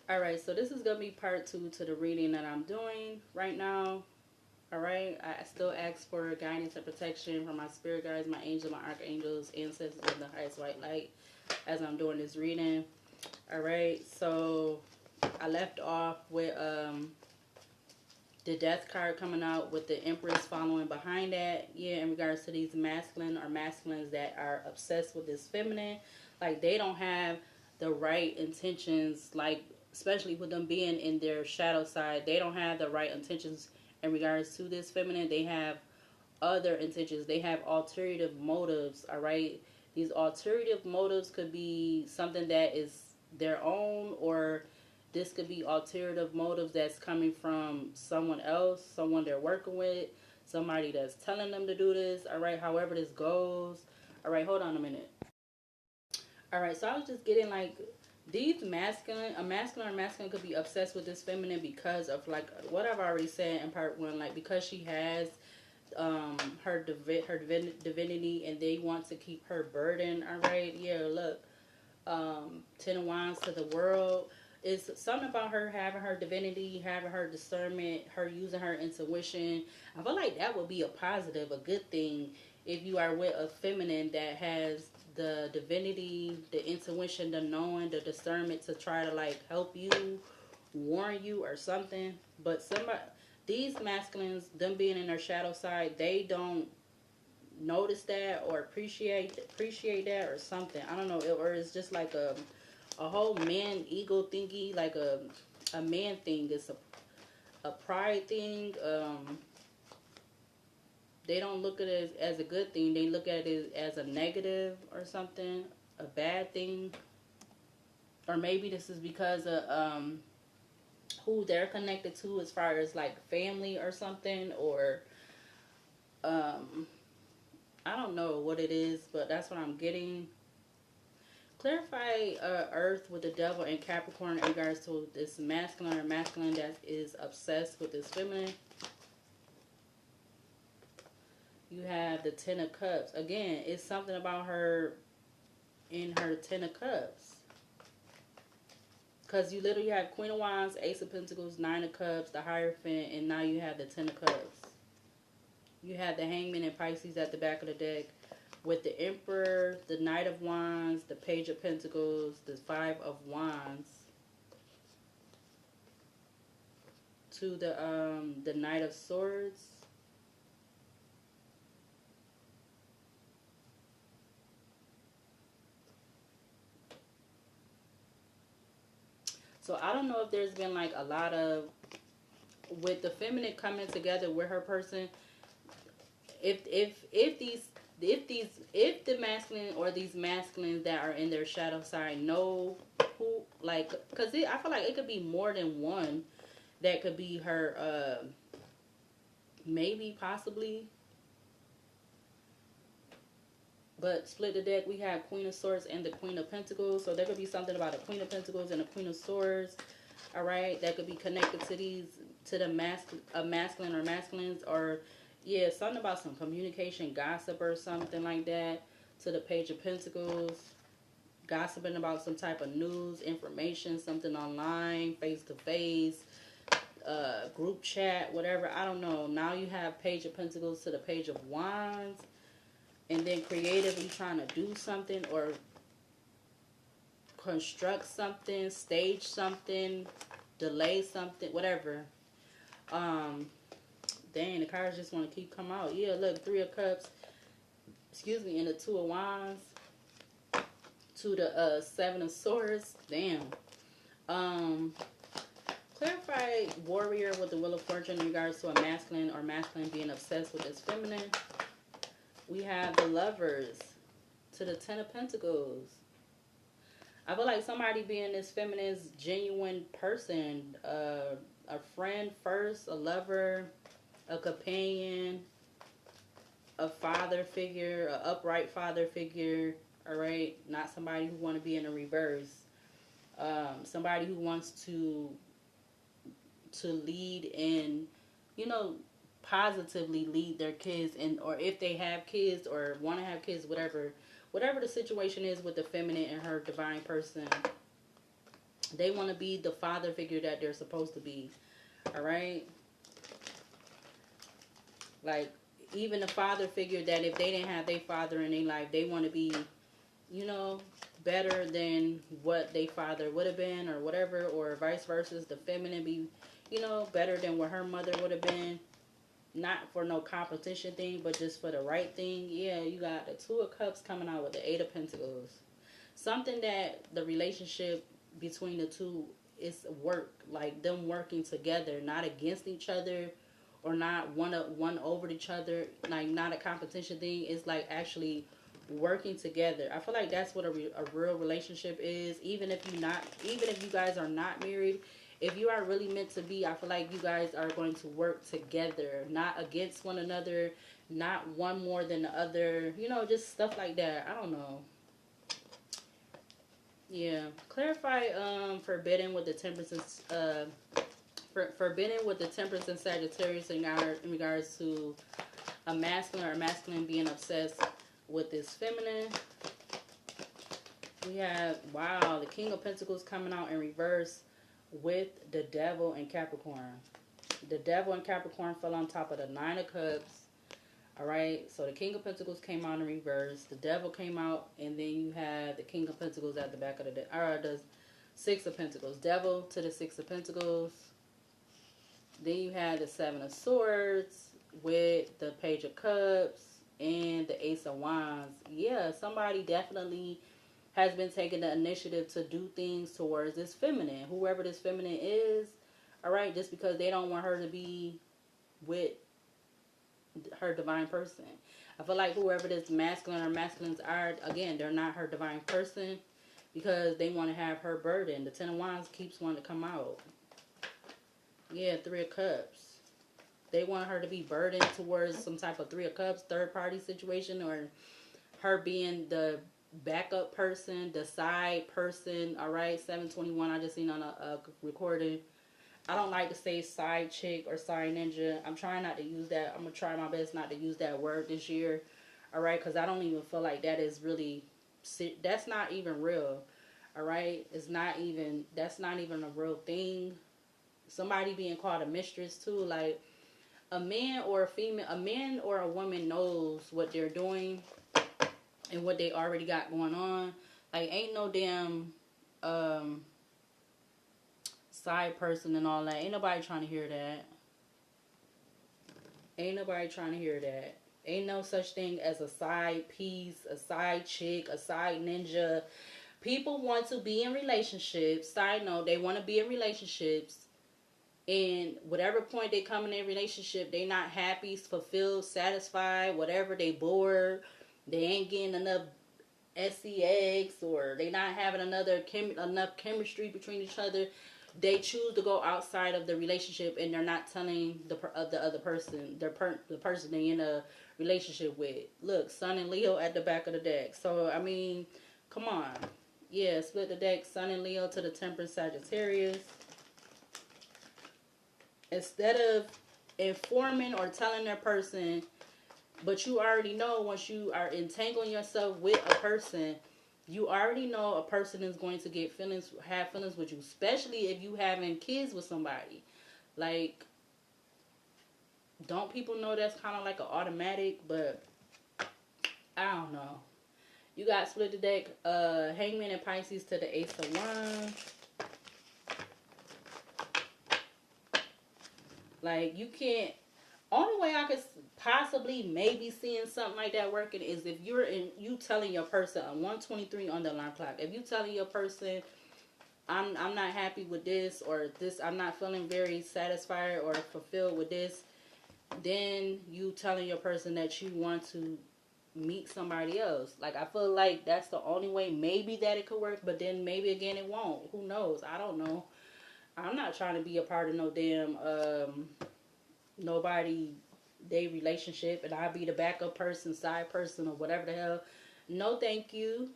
Alright, so this is going to be part 2 to the reading that I'm doing right now. Alright, I still ask for guidance and protection from my spirit guides, my angels, my archangels, ancestors, and the highest white light as I'm doing this reading. Alright, so I left off with the death card coming out with the Empress following behind that. Yeah, in regards to these masculine or masculines that are obsessed with this feminine. Like, they don't have the right intentions, like, especially with them being in their shadow side, they don't have the right intentions in regards to this feminine. They have other intentions. They have alternative motives, all right? These alternative motives could be something that is their own, or this could be alternative motives that's coming from someone else, someone they're working with, somebody that's telling them to do this, all right? However this goes. All right, hold on a minute. All right, so I was just getting like these masculine, a masculine or masculine could be obsessed with this feminine because of like what I've already said in part 1, like because she has divinity and they want to keep her burden. All right, yeah, look, 10 of wands to the world. It's something about her having her divinity, having her discernment, her using her intuition. I feel like that would be a positive, a good thing if you are with a feminine that has the divinity, the intuition, the knowing, the discernment to try to like help you, warn you or something. But somebody, these masculines, them being in their shadow side, they don't notice that or appreciate that or something. I don't know, or it's just like a whole man ego thingy, like a man thing. It's a pride thing. They don't look at it as a good thing. They look at it as a negative or something, a bad thing. Or maybe this is because of who they're connected to as far as like family or something, or I don't know what it is, but that's what I'm getting. Clarify Earth with the devil and Capricorn in regards to this masculine or masculine that is obsessed with this feminine. You have the Ten of Cups. Again, it's something about her in her Ten of Cups. Because you literally have Queen of Wands, Ace of Pentacles, Nine of Cups, the Hierophant, and now you have the Ten of Cups. You have the Hangman and Pisces at the back of the deck with the Emperor, the Knight of Wands, the Page of Pentacles, the Five of Wands, to the Knight of Swords. So I don't know if there's been like a lot of, with the feminine coming together with her person, if the masculine or these masculines that are in their shadow side know who, like, because I feel like it could be more than one that could be her, maybe, possibly. But split the deck, we have Queen of Swords and the Queen of Pentacles. So there could be something about a Queen of Pentacles and a Queen of Swords. All right, that could be connected to these, to the masculine or masculines, or yeah, something about some communication, gossip or something like that. To the Page of Pentacles, gossiping about some type of news, information, something online, face to face, group chat, whatever. I don't know. Now you have Page of Pentacles to the Page of Wands, and then creatively trying to do something or construct something, stage something, delay something, whatever. Dang, the cards just want to keep coming out. Yeah, look, Three of Cups, excuse me, and the Two of Wands to the Seven of Swords. Damn. Clarify Warrior with the Wheel of Fortune in regards to a masculine or masculine being obsessed with this feminine. We have the Lovers to the Ten of Pentacles. I feel like somebody being this feminine's genuine person, a friend first, a lover, a companion, a father figure, an upright father figure, all right? Not somebody who want to be in a reverse. Somebody who wants to lead and, you know, positively lead their kids, and or if they have kids or want to have kids, whatever the situation is with the feminine and her divine person. They want to be the father figure that they're supposed to be. All right? Like, even the father figure that if they didn't have their father in their life, they want to be, you know, better than what their father would have been or whatever, or vice versa. The feminine be, you know, better than what her mother would have been. Not for no competition thing, but just for the right thing. Yeah, you got the Two of Cups coming out with the Eight of Pentacles. Something that the relationship between the two is work, like them working together, not against each other, or not one over each other, like not a competition thing. It's like actually working together. I feel like that's what a real relationship is. Even if you guys are not married, if you are really meant to be, I feel like you guys are going to work together, not against one another, not one more than the other, you know, just stuff like that. I don't know. Yeah. Clarify forbidden with the temperance forbidden with the temperance and Sagittarius in regards to a masculine or masculine being obsessed with this feminine. We have, wow, the King of Pentacles coming out in reverse with the Devil and Capricorn. The Devil and Capricorn fell on top of the Nine of Cups. Alright, so the King of Pentacles came out in reverse. The Devil came out, and then you have the King of Pentacles at the back of the Six of Pentacles. Devil to the Six of Pentacles. Then you have the Seven of Swords with the Page of Cups and the Ace of Wands. Yeah, somebody definitely has been taking the initiative to do things towards this feminine. Whoever this feminine is, alright, just because they don't want her to be with her divine person. I feel like whoever this masculine or masculines are, again, they're not her divine person because they want to have her burden. The Ten of Wands keeps wanting to come out. Yeah, Three of Cups. They want her to be burdened towards some type of Three of Cups, third party situation, or her being the backup person, the side person. Alright, 721, I just seen on a recording. I don't like to say side chick or side ninja. I'm trying not to use that. I'm going to try my best not to use that word this year. Alright, because I don't even feel like that is really, that's not even real. Alright, that's not even a real thing. Somebody being called a mistress too, like a man or a woman knows what they're doing and what they already got going on. Like, ain't no damn side person and all that. Ain't nobody trying to hear that. Ain't nobody trying to hear that. Ain't no such thing as a side piece, a side chick, a side ninja. People want to be in relationships. Side note, they want to be in relationships. And whatever point they come in a relationship, they not happy, fulfilled, satisfied, whatever, they bored. They ain't getting enough sex, or they not having enough chemistry between each other. They choose to go outside of the relationship, and they're not telling the other person, the person they in a relationship with. Look, Sun and Leo at the back of the deck. So I mean, come on, yeah, split the deck. Sun and Leo to the Temperance Sagittarius. Instead of informing or telling their person, but you already know once you are entangling yourself with a person, you already know a person is going to have feelings with you, especially if you having kids with somebody. Like, don't people know that's kind of like an automatic? But I don't know. You got split the deck, Hangman and Pisces to the Ace of Wands. Like, you can't. Only way I could possibly maybe seeing something like that working is if you telling your person on 123 on the alarm clock. If you telling your person, I'm not happy with this, or this, I'm not feeling very satisfied or fulfilled with this, then you telling your person that you want to meet somebody else. Like, I feel like that's the only way maybe that it could work, but then maybe again it won't. Who knows? I don't know. I'm not trying to be a part of no damn nobody they relationship and I'll be the backup person, side person, or whatever the hell. No thank you.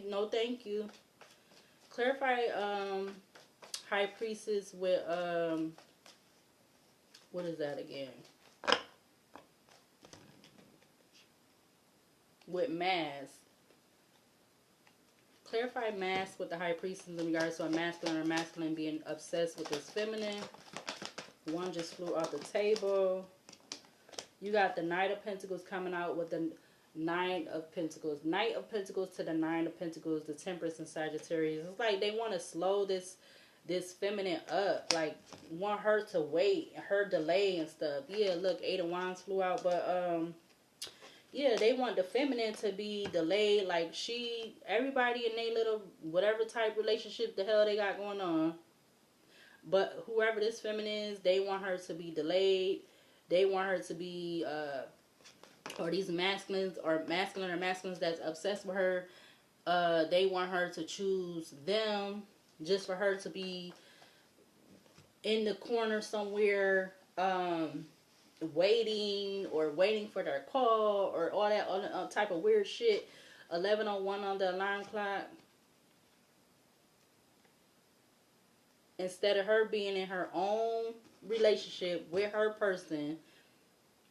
No thank you. Clarify High Priestess with what is that again? With Mask. Clarify mask with the high priestess in regards to a masculine or masculine being obsessed with this feminine. One just flew off the table. You got the Knight of Pentacles coming out with the Nine of Pentacles. Knight of Pentacles to the Nine of Pentacles, the Temperance and Sagittarius. It's like they want to slow this feminine up. Like, want her to wait, her delay and stuff. Yeah, look, Eight of Wands flew out. But, yeah, they want the feminine to be delayed. Like, everybody in their little whatever type relationship the hell they got going on. But whoever this feminine is, they want her to be delayed. They want her to be, or these masculines or masculines that's obsessed with her, they want her to choose them just for her to be in the corner somewhere, waiting for their call or all that type of weird shit. 11:01 on the alarm clock. Instead of her being in her own relationship with her person,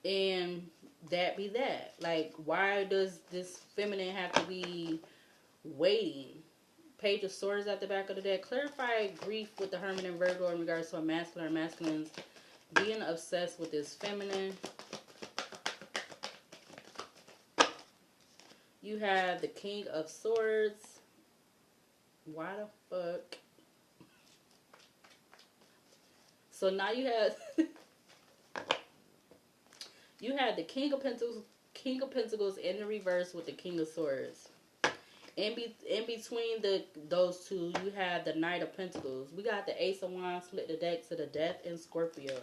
and that be that. Like, why does this feminine have to be waiting? Page of Swords at the back of the deck. Clarify grief with the Hermit and Virgo in regards to a masculine or masculines being obsessed with this feminine. You have the King of Swords. Why the fuck? So now you have you have the King of Pentacles in the reverse with the King of Swords. In between those two, you have the Knight of Pentacles. We got the Ace of Wands split the deck to the Death and Scorpio.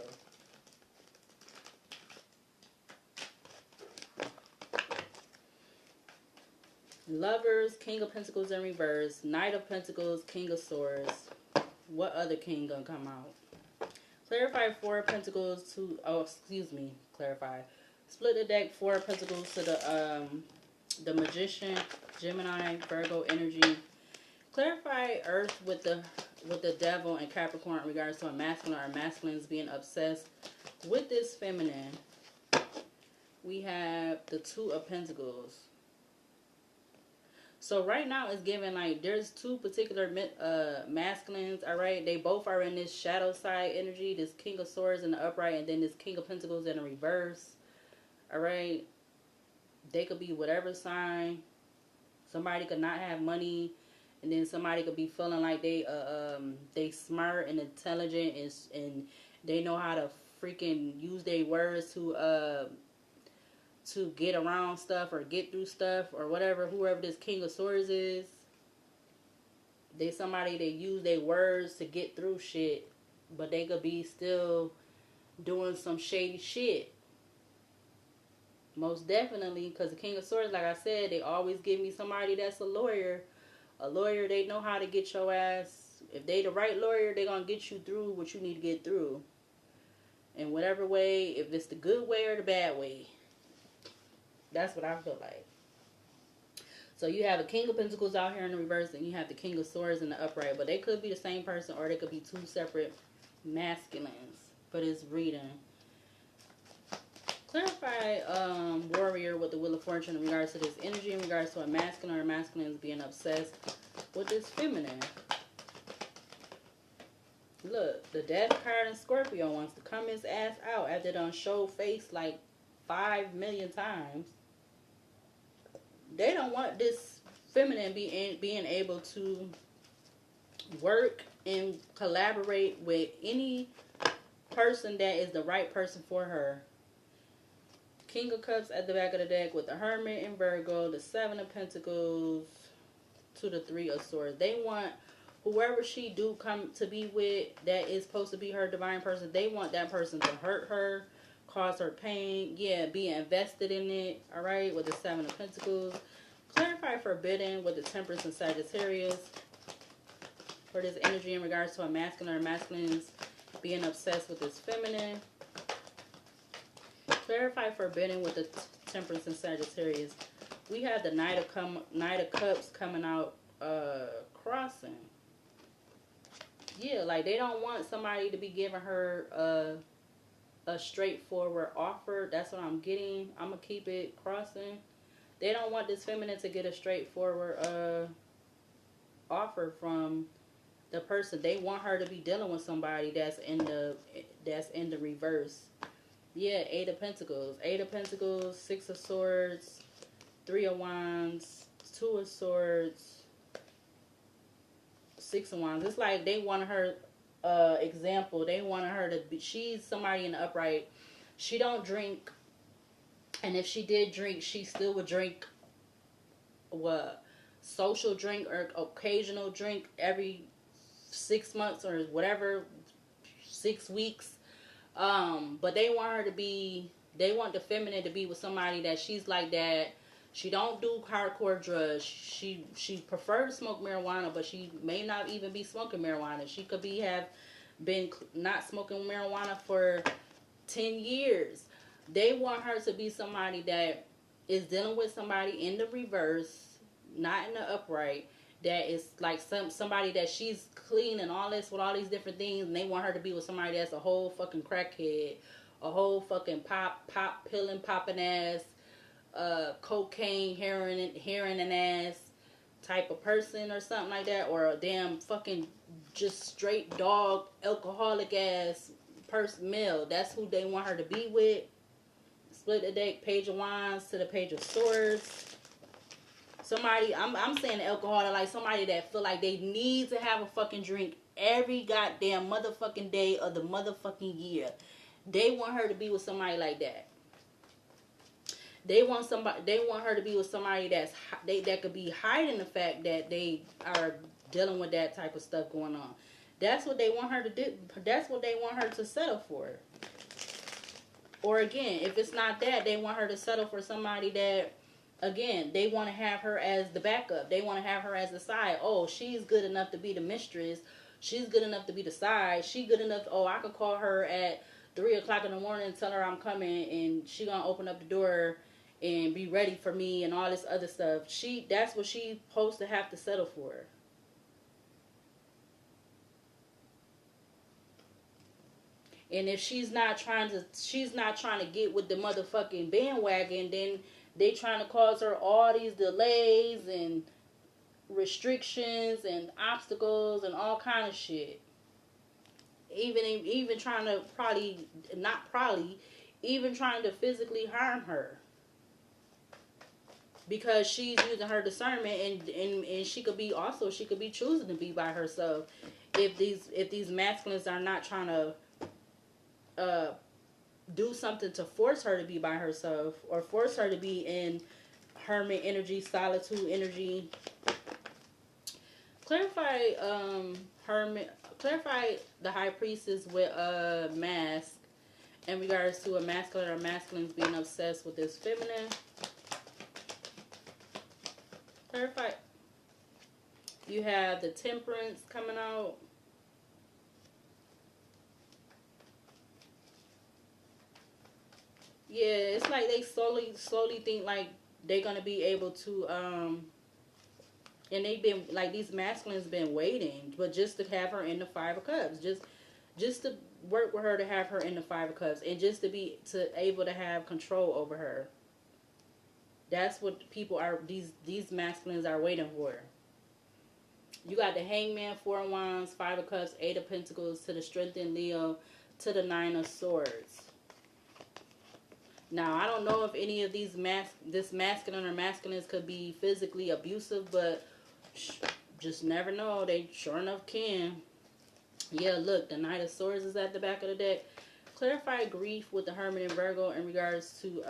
Lovers, King of Pentacles in reverse, Knight of Pentacles, King of Swords. What other king gonna come out? Clarify Four of Pentacles to, clarify. Split the deck, Four of Pentacles to the Magician, Gemini, Virgo energy. Clarify Earth with the Devil and Capricorn in regards to a masculine or masculines being obsessed with this feminine. We have the Two of Pentacles. So right now it's giving like there's two particular masculines, all right? They both are in this shadow side energy, this King of Swords in the upright, and then this King of Pentacles in the reverse, all right? They could be whatever sign. Somebody could not have money, and then somebody could be feeling like they smart and intelligent and they know how to freaking use their words to get around stuff or get through stuff or whatever. Whoever this King of Swords is, they somebody that use their words to get through shit, but they could be still doing some shady shit. Most definitely, because the King of Swords, like I said, they always give me somebody that's a lawyer. A lawyer, they know how to get your ass. If they the right lawyer, they gonna get you through what you need to get through. In whatever way, if it's the good way or the bad way. That's what I feel like. So you have a King of Pentacles out here in the reverse, and you have the King of Swords in the upright. But they could be the same person, or they could be two separate masculines for this reading. Clarify Warrior with the Wheel of Fortune in regards to this energy, in regards to a masculine or masculines being obsessed with this feminine. Look, the Death card in Scorpio wants to come his ass out after done show face like 5 million times. They don't want this feminine being able to work and collaborate with any person that is the right person for her. King of Cups at the back of the deck with the Hermit and Virgo, the Seven of Pentacles to the Three of Swords. They want whoever she do come to be with that is supposed to be her divine person, they want that person to hurt her, cause her pain, be invested in it, all right, with the Seven of Pentacles. Clarify Forbidden with the Temperance and Sagittarius for this energy in regards to a masculine or masculines being obsessed with this feminine. Clarify Forbidden with the Temperance and Sagittarius. We have the Knight of Cups coming out, crossing. Yeah, like they don't want somebody to be giving her a straightforward offer. That's what I'm getting. I'm going to keep it crossing. They don't want this feminine to get a straightforward offer from the person. They want her to be dealing with somebody that's in the reverse. Yeah, Eight of Pentacles. Eight of Pentacles, Six of Swords, Three of Wands, Two of Swords, Six of Wands. It's like they wanted her, example, they wanted her to be, she's somebody in the upright. She don't drink. And if she did drink, she still would drink what? Social drink or occasional drink every 6 months or whatever, 6 weeks. But they want her to be, they want the feminine to be with somebody that she's like that. She don't do hardcore drugs. She prefers to smoke marijuana, but she may not even be smoking marijuana. She could be have been not smoking marijuana for 10 years. They want her to be somebody that is dealing with somebody in the reverse, not in the upright, that is like somebody that she's clean and all this with all these different things, and they want her to be with somebody that's a whole fucking crackhead, a whole fucking pilling popping ass, cocaine, heroin and ass type of person or something like that, or a damn fucking just straight dog alcoholic ass person male. That's who they want her to be with. Split the deck, Page of Wands to the Page of Swords. Somebody, I'm saying alcoholic, like somebody that feel like they need to have a fucking drink every goddamn motherfucking day of the motherfucking year. They want her to be with somebody like that. They want her to be with somebody that could be hiding the fact that they are dealing with that type of stuff going on. That's what they want her to do. That's what they want her to settle for. Or again, if it's not that, they want her to settle for somebody that, again, they want to have her as the backup. They want to have her as the side. Oh, she's good enough to be the mistress. She's good enough to be the side. She good enough. Oh, I could call her at 3 o'clock in the morning and tell her I'm coming, and she gonna open up the door and be ready for me and all this other stuff. That's what she's supposed to have to settle for. And if she's not trying to get with the motherfucking bandwagon, then they trying to cause her all these delays and restrictions and obstacles and all kind of shit. Even trying to even trying to physically harm her. Because she's using her discernment, and she could be choosing to be by herself. If these masculines are not trying to do something to force her to be by herself, or force her to be in hermit energy, solitude energy. Clarify the high priestess with a mask in regards to a masculine or masculines being obsessed with this feminine. Clarify. You have the Temperance coming out. Yeah, it's like they slowly think like they're gonna be able to and they've been like, these masculines been waiting, but just to have her in the Five of Cups, just to work with her, to have her in the Five of Cups, and just to be able to have control over her. That's what people are, these masculines are waiting for. You got the Hangman, Four of Wands, Five of Cups, Eight of Pentacles, to the Strengthened Leo, to the Nine of Swords. Now, I don't know if any of these this masculine or masculines could be physically abusive, but just never know. They sure enough can. Yeah, look, the Knight of Swords is at the back of the deck. Clarify grief with the Hermit and Virgo in regards to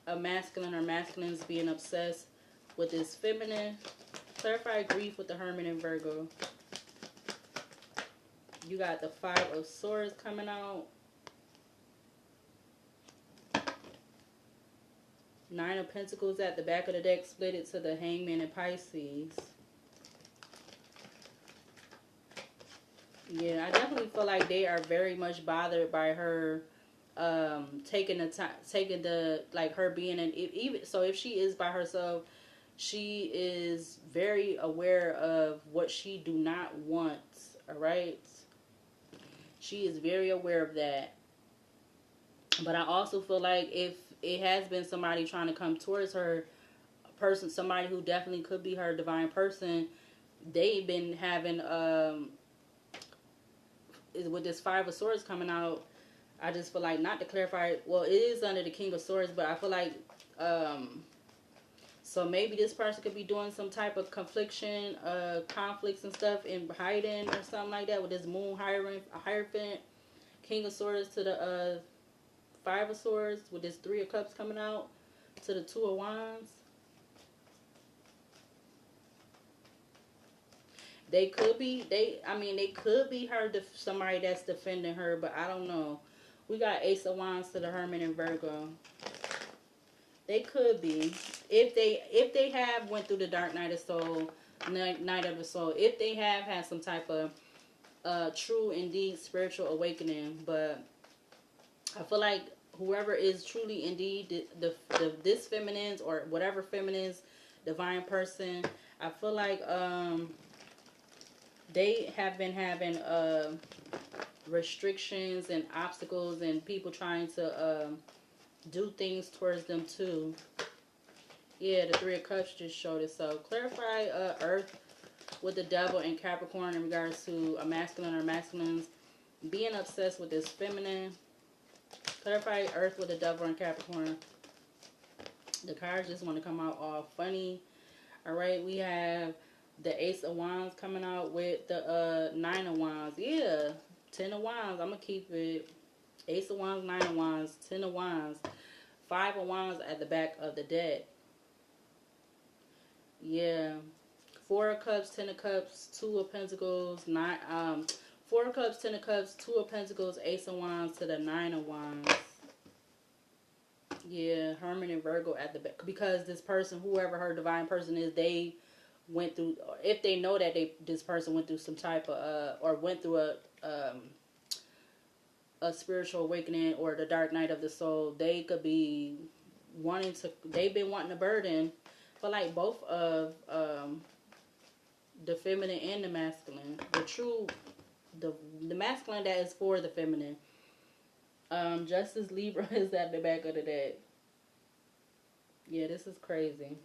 a masculine or masculines being obsessed with this feminine. Clarify grief with the Hermit and Virgo. You got the Five of Swords coming out. Nine of Pentacles at the back of the deck, split it to the Hangman and Pisces. Yeah, I definitely feel like they are very much bothered by her taking the like her being in, even so, if she is by herself, she is very aware of what she do not want. All right, she is very aware of that. But I also feel like if it has been somebody trying to come towards her, a person, somebody who definitely could be her divine person, they've been having with this Five of Swords coming out. I just feel like, not to clarify, well, it is under the King of Swords, but I feel like so maybe this person could be doing some type of conflicts and stuff in hiding or something like that with this Moon Hierophant, King of Swords to the Five of Swords with this Three of Cups coming out to the Two of Wands. They could be, they could be her, somebody that's defending her, but I don't know. We got Ace of Wands to the Hermit and Virgo. They could be. If they have went through the dark night of soul, night of the soul, if they have had some type of true indeed spiritual awakening, but I feel like whoever is truly indeed this feminine's or whatever feminine's divine person, I feel like they have been having restrictions and obstacles and people trying to do things towards them too. Yeah, the Three of Cups just showed it. So clarify Earth with the Devil and Capricorn in regards to a masculine or masculines being obsessed with this feminine. Clarify Earth with the Devil and Capricorn. The cards just want to come out all funny. Alright, we have the Ace of Wands coming out with the Nine of Wands. Yeah, 10 of Wands. I'm going to keep it. Ace of Wands, 9 of Wands, 10 of Wands, 5 of Wands at the back of the deck. Yeah. 4 of Cups, 10 of Cups, 2 of Pentacles, 4 of Cups, 10 of Cups, 2 of Pentacles, Ace of Wands to the 9 of Wands. Yeah, Hermit and Virgo at the back. Because this person, whoever her divine person is, they went through, if they know that this person went through some type of, or went through a spiritual awakening or the dark night of the soul, they could be they've been wanting a burden for like both of the feminine and the masculine. The masculine that is for the feminine. Justice Libra is at the back of the deck. Yeah, this is crazy.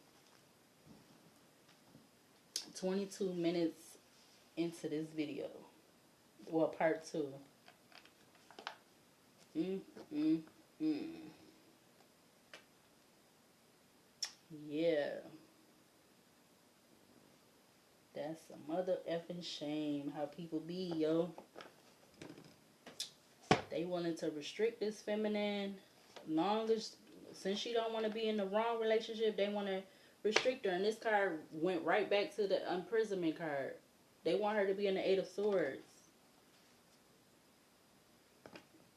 22 minutes into this video. Well, part 2. Yeah. That's a mother effing shame how people be, yo. They wanted to restrict this feminine. Since she don't want to be in the wrong relationship, they want to restrict her. And this card went right back to the imprisonment card. They want her to be in the Eight of Swords.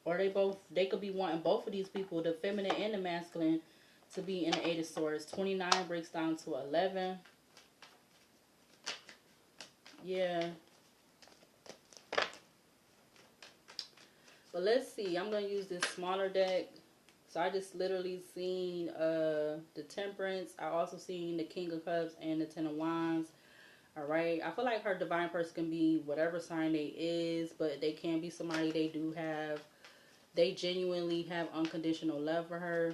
Or they could be wanting both of these people, the feminine and the masculine, to be in the Eight of Swords. 29 breaks down to 11. Yeah. But let's see. I'm going to use this smaller deck. So I just literally seen the Temperance. I also seen the King of Cups and the Ten of Wands. Alright. I feel like her divine person can be whatever sign they is. But they can be somebody they genuinely have unconditional love for her.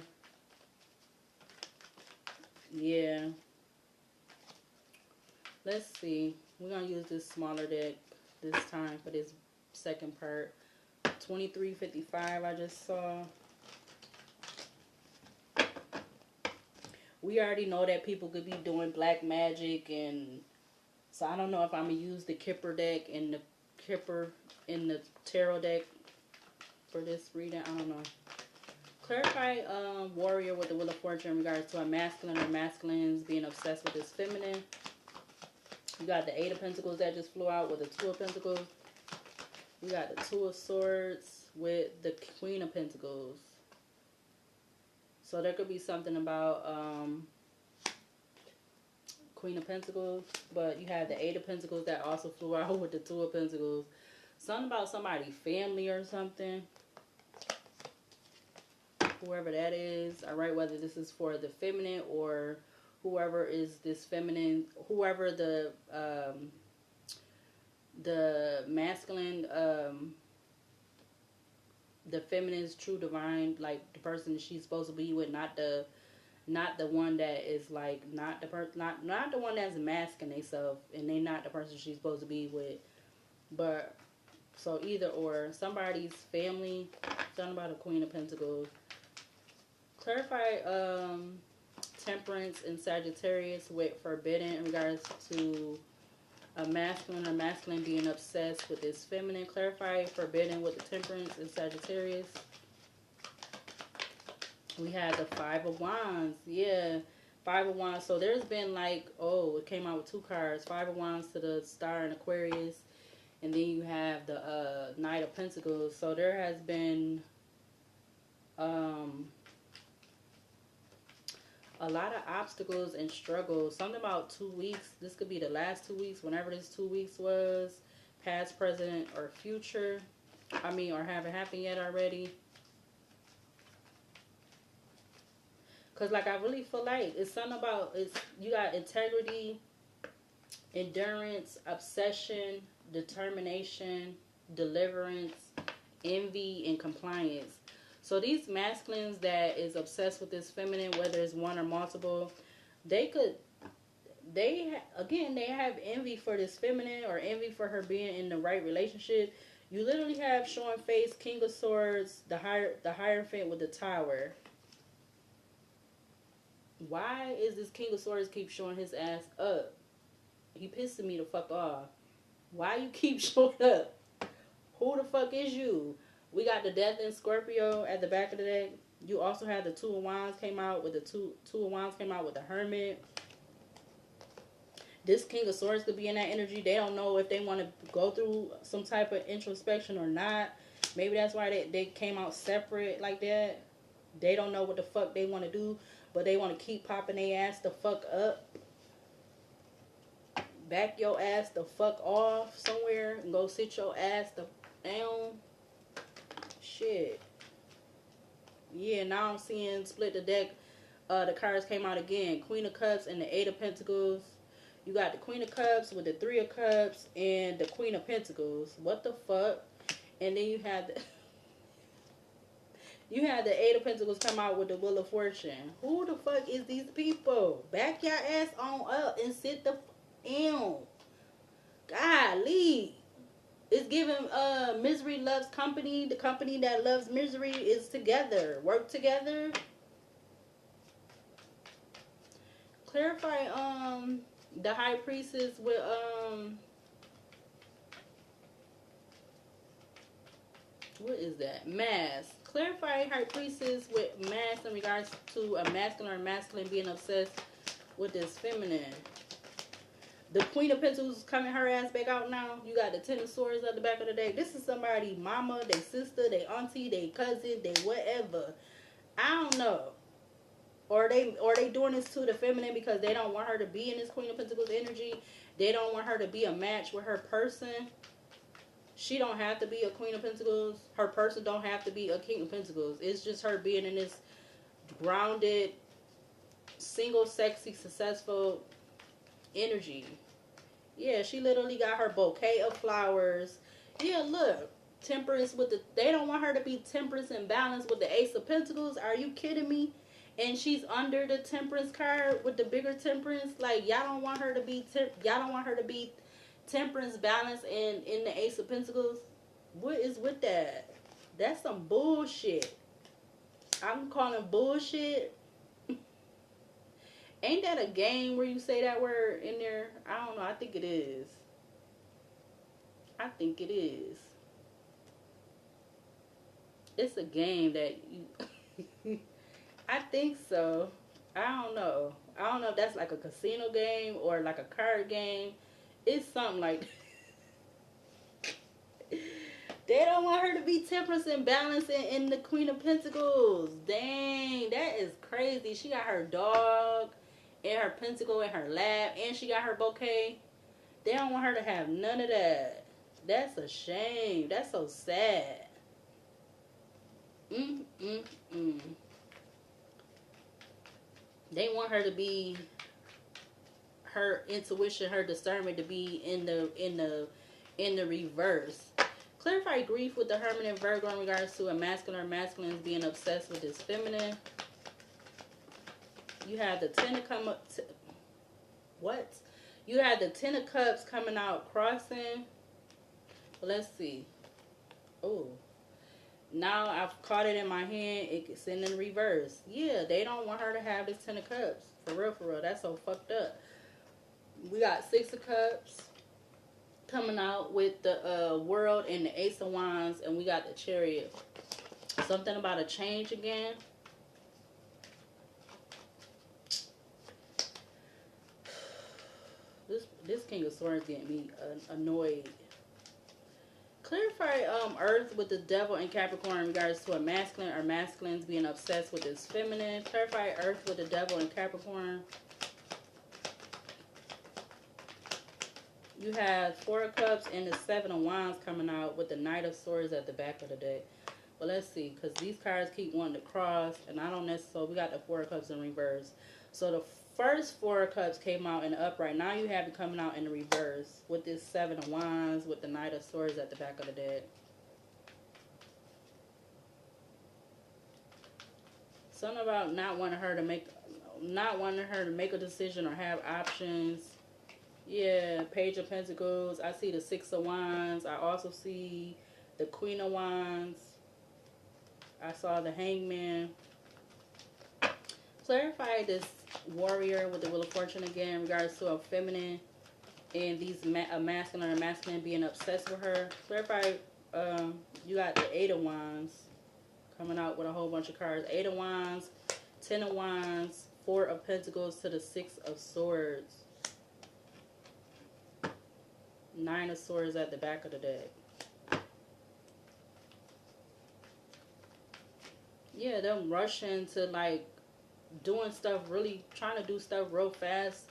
Yeah. Let's see. We're going to use this smaller deck this time for this second part. 2355 I just saw. We already know that people could be doing black magic, and so I don't know if I'm going to use the Kipper deck and the Kipper in the tarot deck for this reading. I don't know. Clarify Warrior with the Wheel of Fortune in regards to a masculine or masculines being obsessed with this feminine. You got the Eight of Pentacles that just flew out with the Two of Pentacles. We got the Two of Swords with the Queen of Pentacles. So there could be something about Queen of Pentacles. But you have the Eight of Pentacles that also flew out with the Two of Pentacles. Something about somebody's family or something. Whoever that is. Alright, whether this is for the feminine or whoever is this feminine. Whoever the masculine, the feminine's true divine, like the person that she's supposed to be with, not the not the one that is like not the one that's masking themselves, and they not the person she's supposed to be with. But so either or, somebody's family. Something about a Queen of Pentacles. Clarify Temperance and Sagittarius with forbidden in regards to a masculine or masculine being obsessed with this feminine. Clarify forbidden with the Temperance and Sagittarius. We had the Five of Wands. Yeah, Five of Wands. So there's been like, oh, it came out with two cards. Five of Wands to the Star in Aquarius. And then you have the Knight of Pentacles. So there has been a lot of obstacles and struggles. Something about 2 weeks. This could be the last 2 weeks. Whenever this 2 weeks was. Past, present, or future. I mean, or haven't happened yet already. Because, like, I really feel like it's something about, you got integrity, endurance, obsession, determination, deliverance, envy, and compliance. So these masculines that is obsessed with this feminine, whether it's one or multiple, they have envy for this feminine or envy for her being in the right relationship. You literally have showing face, King of Swords, the Hierophant with the Tower. Why is this King of Swords keep showing his ass up? He pissing me the fuck off. Why you keep showing up? Who the fuck is you? We got the Death in Scorpio at the back of the deck. You also have the Two of Wands came out with the two of Wands came out with the Hermit. This King of Swords could be in that energy. They don't know if they want to go through some type of introspection or not. Maybe that's why they came out separate like that. They don't know what the fuck they want to do, but they want to keep popping their ass the fuck up. Back your ass the fuck off somewhere and go sit your ass the down. Shit. Yeah, now I'm seeing split the deck. The cards came out again. Queen of Cups and the Eight of Pentacles. You got the Queen of Cups with the Three of Cups and the Queen of Pentacles. What the fuck? And then you had the Eight of Pentacles come out with the Wheel of Fortune. Who the fuck is these people? Back your ass on up and sit the down. Golly. It's giving misery loves company. The company that loves misery is together. Work together. Clarify the High Priestess with what is that? Mask. Clarify High Priestess with mask in regards to a masculine or masculine being obsessed with this feminine. The Queen of Pentacles coming her ass back out now. You got the Ten of Swords at the back of the deck. This is somebody, mama, they sister, they auntie, they cousin, they whatever. I don't know. Or they doing this to the feminine because they don't want her to be in this Queen of Pentacles energy. They don't want her to be a match with her person. She don't have to be a Queen of Pentacles. Her person don't have to be a King of Pentacles. It's just her being in this grounded, single, sexy, successful energy. Yeah, she literally got her bouquet of flowers. Yeah, look. Temperance with the... They don't want her to be temperance and balance with the Ace of Pentacles. Are you kidding me? And she's under the Temperance card with the bigger Temperance. Like, y'all don't want her to be... Y'all don't want her to be temperance, balance, and in the Ace of Pentacles. What is with that? That's some bullshit. I'm calling bullshit. Ain't that a game where you say that word in there? I don't know. I think it is. I think it is. It's a game that you... I think so. I don't know. I don't know if that's like a casino game or like a card game. It's something like... They don't want her to be temperance and balance in the Queen of Pentacles. Dang, that is crazy. She got her dog and her pentacle in her lap, and she got her bouquet. They don't want her to have none of that. That's a shame. That's so sad. They want her to be... her intuition, her discernment to be in the reverse. Clarify grief with the Hermit and Virgo in regards to a masculine or masculines being obsessed with this feminine. You had the Ten of what? You had the Ten of Cups coming out crossing. Let's see. Oh. Now I've caught it in my hand. It's in reverse. Yeah, they don't want her to have this Ten of Cups. For real, for real. That's so fucked up. We got Six of Cups coming out with the World and the Ace of Wands. And we got the Chariot. Something about a change again. This King of Swords getting me annoyed. Clarify Earth with the Devil and Capricorn in regards to a masculine or masculines being obsessed with this feminine. Clarify Earth with the Devil and Capricorn. You have Four of Cups and the Seven of Wands coming out with the Knight of Swords at the back of the deck. But let's see, because these cards keep wanting to cross, and I don't necessarily, we got the Four of Cups in reverse. So the first Four of Cups came out in the upright. Now you have it coming out in the reverse with this Seven of Wands with the Knight of Swords at the back of the deck. Something about not wanting her to make a decision or have options. Yeah, Page of Pentacles. I see the Six of Wands. I also see the Queen of Wands. I saw the Hangman. Clarify this Warrior with the Wheel of Fortune again in regards to a feminine and these a masculine or masculine being obsessed with her. Clarify, you got the Eight of Wands coming out with a whole bunch of cards. Eight of Wands, Ten of Wands, Four of Pentacles to the Six of Swords. Nine of Swords at the back of the deck. Yeah, them rushing to like doing stuff, really trying to do stuff real fast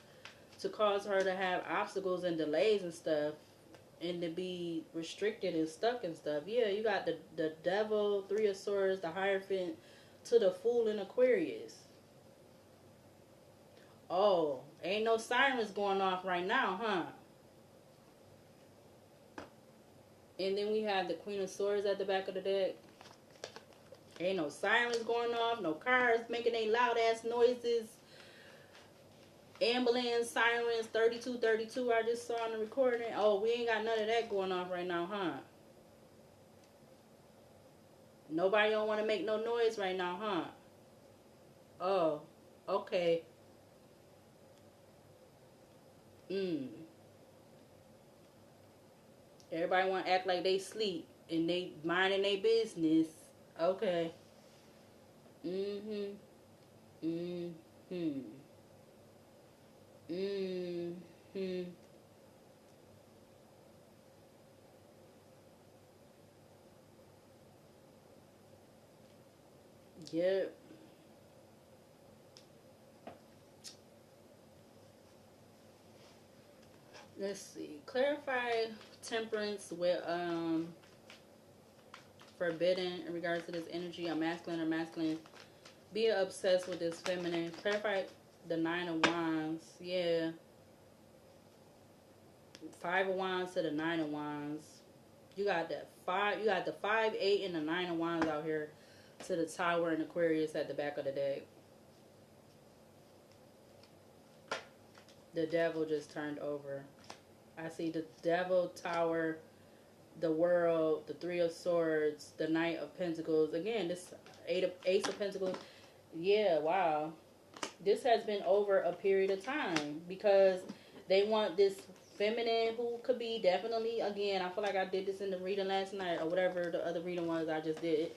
to cause her to have obstacles and delays and stuff and to be restricted and stuck and stuff. Yeah, you got the Devil, Three of Swords, the Hierophant to the Fool in Aquarius. Oh, ain't no sirens going off right now, huh? And then we have the Queen of Swords at the back of the deck. Ain't no sirens going off, no cars making they loud ass noises. Ambulance, sirens, 3232 I just saw in the recording. Oh, we ain't got none of that going off right now, huh? Nobody don't want to make no noise right now, huh? Oh, okay. Everybody want to act like they sleep and they minding their business. Okay. Yep. Let's see. Clarify Temperance with forbidden in regards to this energy, a masculine or masculine. Be obsessed with this feminine. Clarify the Nine of Wands. Yeah. Five of Wands to the Nine of Wands. You got the 5, 8, and the Nine of Wands out here to the Tower and Aquarius at the back of the deck. The Devil just turned over. I see the Devil, Tower, the World, the Three of Swords, the Knight of Pentacles. Again, this Ace of Pentacles. Yeah, wow. This has been over a period of time because they want this feminine who could be definitely, again, I feel like I did this in the reading last night or whatever the other reading was I just did.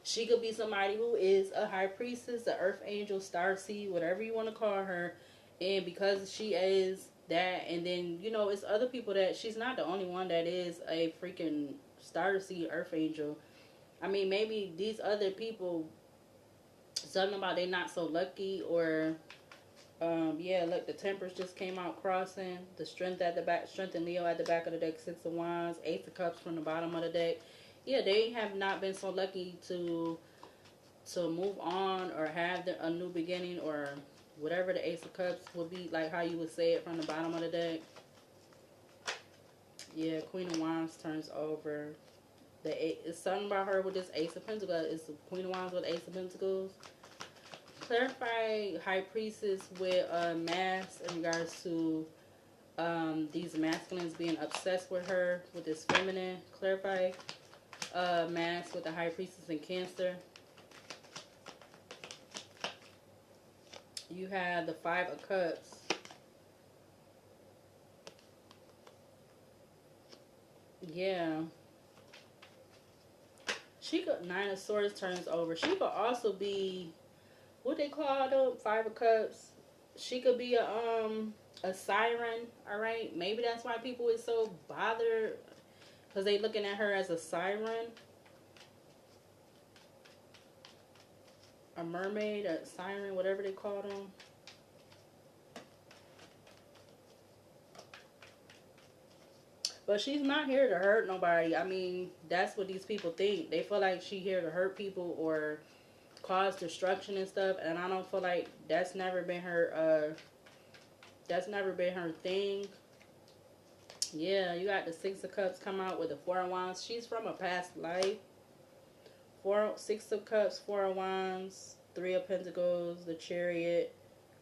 She could be somebody who is a high priestess, an earth angel, starseed, whatever you want to call her. And because she is that, and then, you know, it's other people that she's not the only one that is a freaking starseed earth angel. I mean, maybe these other people, something about they not so lucky, or yeah, look, the Temperance just came out crossing. The Strength at the back, Strength and Leo at the back of the deck, Six of Wands, Ace of Cups from the bottom of the deck. Yeah, they have not been so lucky to move on or have a new beginning, or whatever the Ace of Cups would be, like how you would say it from the bottom of the deck. Yeah, Queen of Wands turns over. It's something about her with this Ace of Pentacles. It's the Queen of Wands with Ace of Pentacles. Clarify high priestess with mass in regards to these masculines being obsessed with her, with this feminine. Clarify mass with the high priestess in Cancer. You have the Five of Cups. Yeah. She could, Nine of Swords turns over. She could also be, what they call them, Five of Cups. She could be a siren, all right? Maybe that's why people is so bothered, because they looking at her as a siren. A mermaid, a siren, whatever they call them. But she's not here to hurt nobody. I mean, that's what these people think. They feel like she's here to hurt people or cause destruction and stuff. And I don't feel like that's never been her. That's never been her thing. Yeah, you got the Six of Cups come out with the Four of Wands. She's from a past life. Six of Cups, Four of Wands, Three of Pentacles, the Chariot,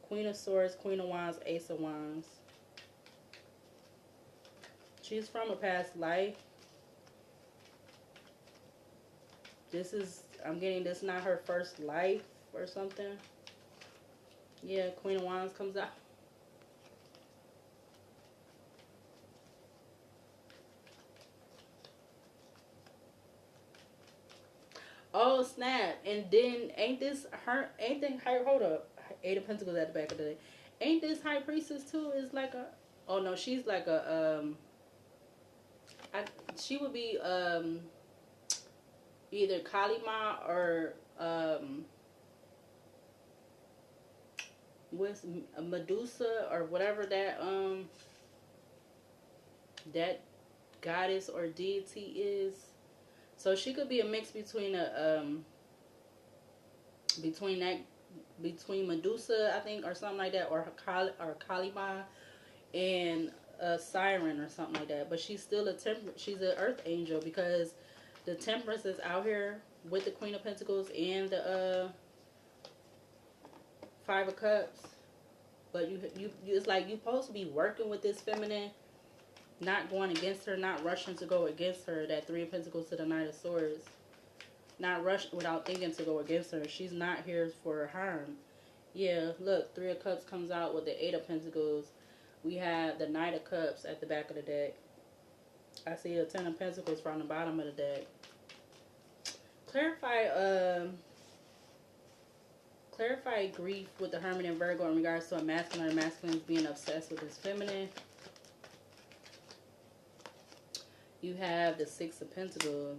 Queen of Swords, Queen of Wands, Ace of Wands. She's from a past life. This is, I'm getting this not her first life or something. Yeah, Queen of Wands comes out. Oh, snap. And then, ain't this her, hold up. Eight of Pentacles at the back of the day. Ain't this High Priestess too? Is like a, oh no, she's like a, she would be either Kalima or with Medusa or whatever that that goddess or deity is. So she could be a mix between a between Medusa, I think, or something like that, or Kalima and a siren or something like that. But she's still she's an earth angel, because the Temperance is out here with the Queen of Pentacles and the Five of Cups. But you it's like you're supposed to be working with this feminine, not going against her, not rushing to go against her. That Three of Pentacles to the Knight of Swords. Not rush without thinking to go against her. She's not here for harm. Yeah, look, Three of Cups comes out with the Eight of Pentacles. We have the Knight of Cups at the back of the deck. I see a Ten of Pentacles from the bottom of the deck. Clarify grief with the Hermit and Virgo in regards to a masculine or masculines being obsessed with his feminine. You have the Six of Pentacles.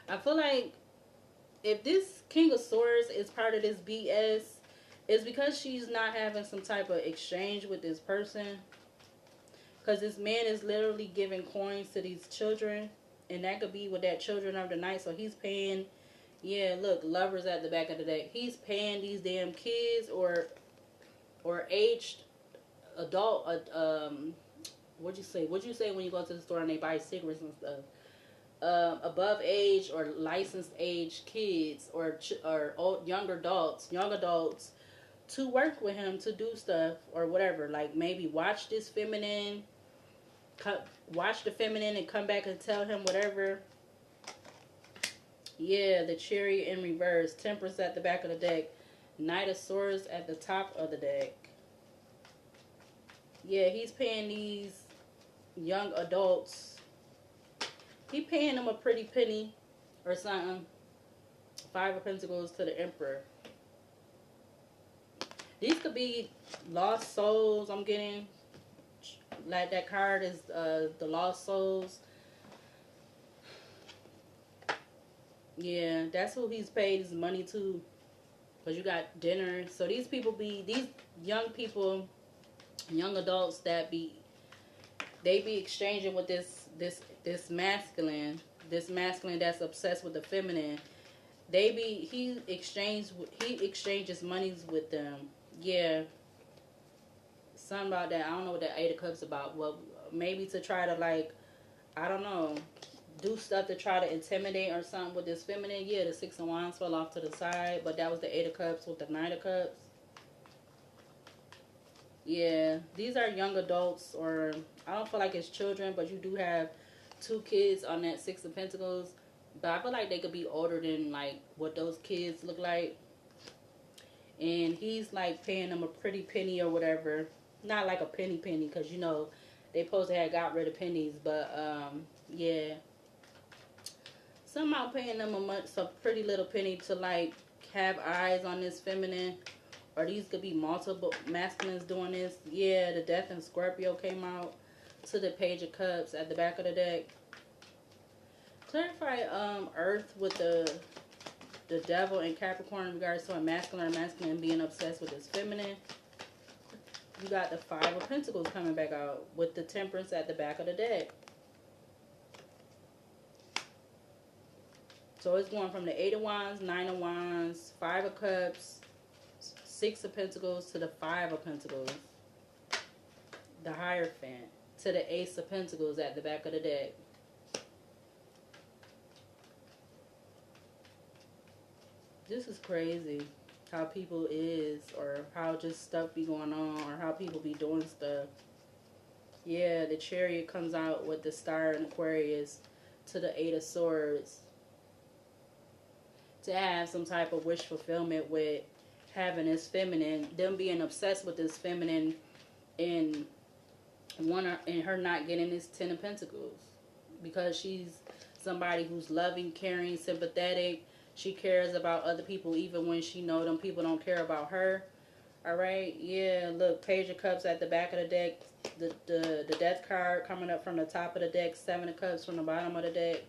I feel like if this King of Swords is part of this BS, it's because she's not having some type of exchange with this person. Because this man is literally giving coins to these children. And that could be with that children of the night. So he's paying, yeah, look, Lovers at the back of the deck. He's paying these damn kids or aged adult, what'd you say? What'd you say when you go to the store and they buy cigarettes and stuff? Above age or licensed age kids or young adults to work with him to do stuff or whatever. Like maybe watch this feminine, watch the feminine and come back and tell him whatever. Yeah, the Chariot in reverse, Temperance at the back of the deck, Knight of Swords at the top of the deck. Yeah, he's paying these young adults. He paying them a pretty penny or something. Five of Pentacles to the Emperor. These could be lost souls I'm getting. Like that card is the lost souls. Yeah, that's who he's paid his money to. Because you got dinner. So these people these young people, young adults that they be exchanging with this masculine that's obsessed with the feminine. He exchanges monies with them. Yeah. Something about that. I don't know what that Eight of Cups about. Well, maybe to try to, like, I don't know. do stuff to try to intimidate or something with this feminine. Yeah, the Six of Wands fell off to the side, but that was the Eight of Cups with the Nine of Cups. Yeah, these are young adults, or I don't feel like it's children, but you do have two kids on that Six of Pentacles. But I feel like they could be older than like what those kids look like. And he's like paying them a pretty penny or whatever. Not like a penny because, you know, they supposed to have got rid of pennies. But, yeah. Somehow paying them a pretty little penny to like have eyes on this feminine. Or these could be multiple masculines doing this. Yeah, the Death and Scorpio came out to the Page of Cups at the back of the deck. Clarify Earth with the Devil and Capricorn in regards to a masculine being obsessed with his feminine. You got the Five of Pentacles coming back out with the Temperance at the back of the deck. So it's going from the Eight of Wands, Nine of Wands, Five of Cups, Six of Pentacles to the Five of Pentacles. The Hierophant to the Ace of Pentacles at the back of the deck. This is crazy how people is, or how just stuff be going on, or how people be doing stuff. Yeah, the Chariot comes out with the Star in Aquarius to the Eight of Swords. To have some type of wish fulfillment with having this feminine, them being obsessed with this feminine, and her not getting this Ten of Pentacles. Because she's somebody who's loving, caring, sympathetic. She cares about other people even when she know them people don't care about her. Alright, yeah, look, Page of Cups at the back of the deck. The Death card coming up from the top of the deck. Seven of Cups from the bottom of the deck.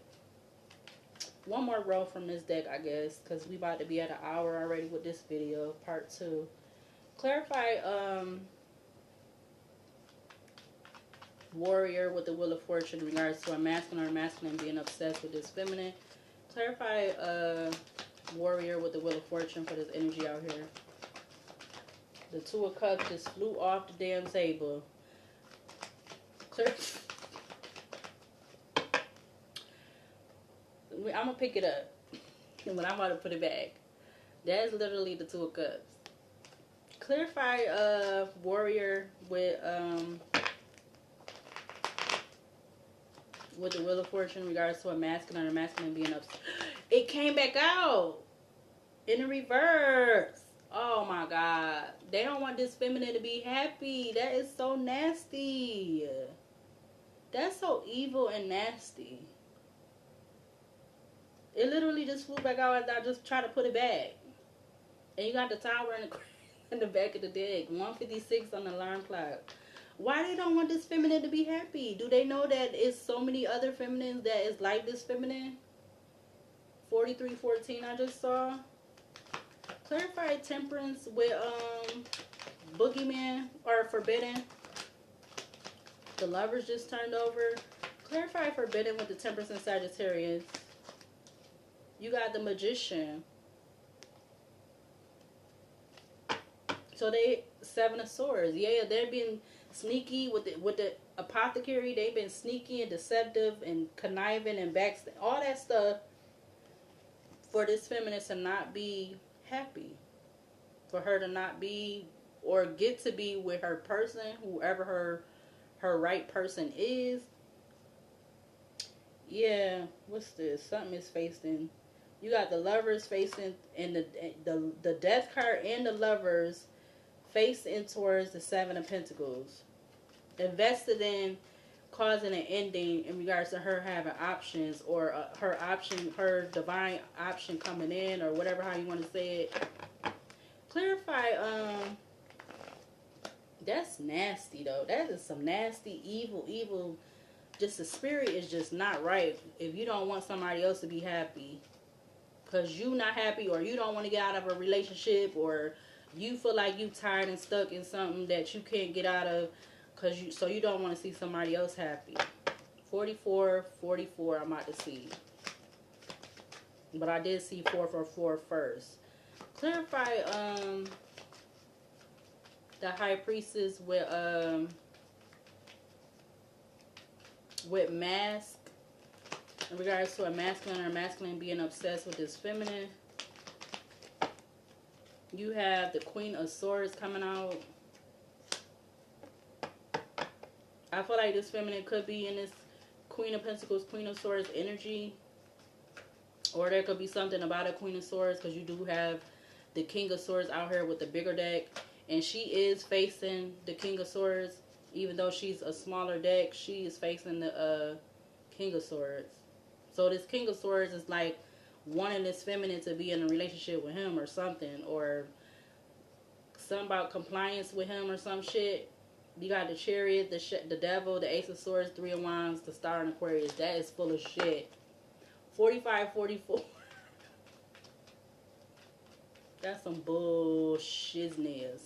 One more row from this deck, I guess, because we about to be at an hour already with this video, part 2. Clarify Warrior with the Wheel of Fortune in regards to a masculine being obsessed with this feminine. Clarify Warrior with the Wheel of Fortune for this energy out here. The Two of Cups just flew off the damn table. I'm going to pick it up. And when I'm about to put it back. That's literally the Two of Cups. Clarify Warrior with the Wheel of Fortune in regards to a masculine being upset. It came back out in the reverse. Oh my God. They don't want this feminine to be happy. That is so nasty. That's so evil and nasty. It literally just flew back out as I just tried to put it back. And you got the Tower in the back of the deck. 156 on the alarm clock. Why they don't want this feminine to be happy? Do they know that it's so many other feminines that is like this feminine? 4314 I just saw. Clarify Temperance with Boogeyman or Forbidden. The Lovers just turned over. Clarify Forbidden with the Temperance and Sagittarius. You got the Magician. So they Seven of Swords. Yeah, they've been sneaky with the Apothecary. They've been sneaky and deceptive and conniving and backstab, all that stuff for this feminine to not be happy, for her to not be or get to be with her person, whoever her right person is. Yeah, what's this? Something is facing. You got the Lovers facing, and the Death card and the Lovers facing towards the Seven of Pentacles. Invested in causing an ending in regards to her having options, or her divine option coming in, or whatever how you want to say it. Clarify, that's nasty though. That is some nasty, evil, just the spirit is just not right if you don't want somebody else to be happy. Because you not happy, or you don't want to get out of a relationship, or you feel like you tired and stuck in something that you can't get out of, so you don't want to see somebody else happy. 44 I'm about to see. But I did see 444 first. Clarify the High Priestess with Mask In regards to a masculine or masculine being obsessed with this feminine, you have the Queen of Swords coming out. I feel like this feminine could be in this Queen of Pentacles, Queen of Swords energy. Or there could be something about a Queen of Swords, because you do have the King of Swords out here with the bigger deck. And she is facing the King of Swords. Even though she's a smaller deck, she is facing the King of Swords. So this King of Swords is like wanting this feminine to be in a relationship with him or something. Or something about compliance with him or some shit. You got the Chariot, the Devil, the Ace of Swords, Three of Wands, the Star and Aquarius. That is full of shit. 45-44. That's some bullshitness.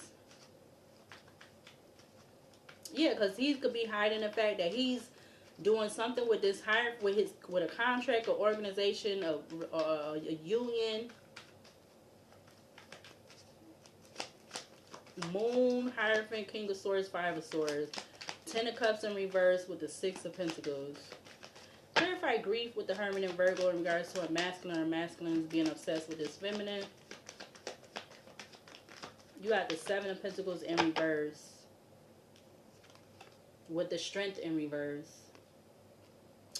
Yeah, because he could be hiding the fact that he's doing something with this with a contract, or organization, a union. Moon, Hierophant, King of Swords, Five of Swords. 10 of Cups in reverse with the Six of Pentacles. Clarify grief with the Hermit and Virgo in regards to a masculine or masculines being obsessed with this feminine. You got the Seven of Pentacles in reverse with the Strength in reverse.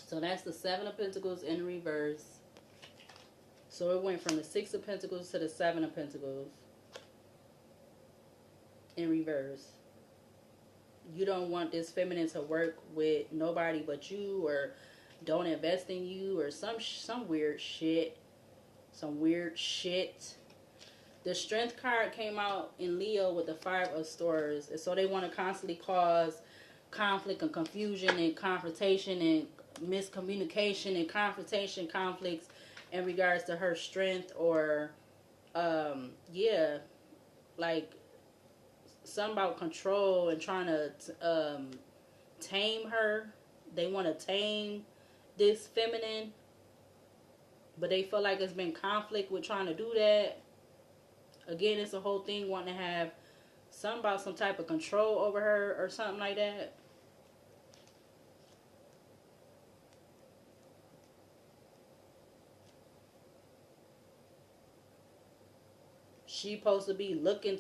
So that's the Seven of Pentacles in reverse. So it went from the Six of Pentacles to the Seven of Pentacles in reverse. You don't want this feminine to work with nobody but you, or don't invest in you, or some weird shit. Some weird shit. The Strength card came out in Leo with the Five of Swords. And so they want to constantly cause conflict and confusion and confrontation and miscommunication and conflicts in regards to her strength, or yeah, like something about control and trying to tame her. They want to tame this feminine, but they feel like it's been conflict with trying to do that. Again, it's a whole thing wanting to have something about some type of control over her or something like that. She supposed to be looking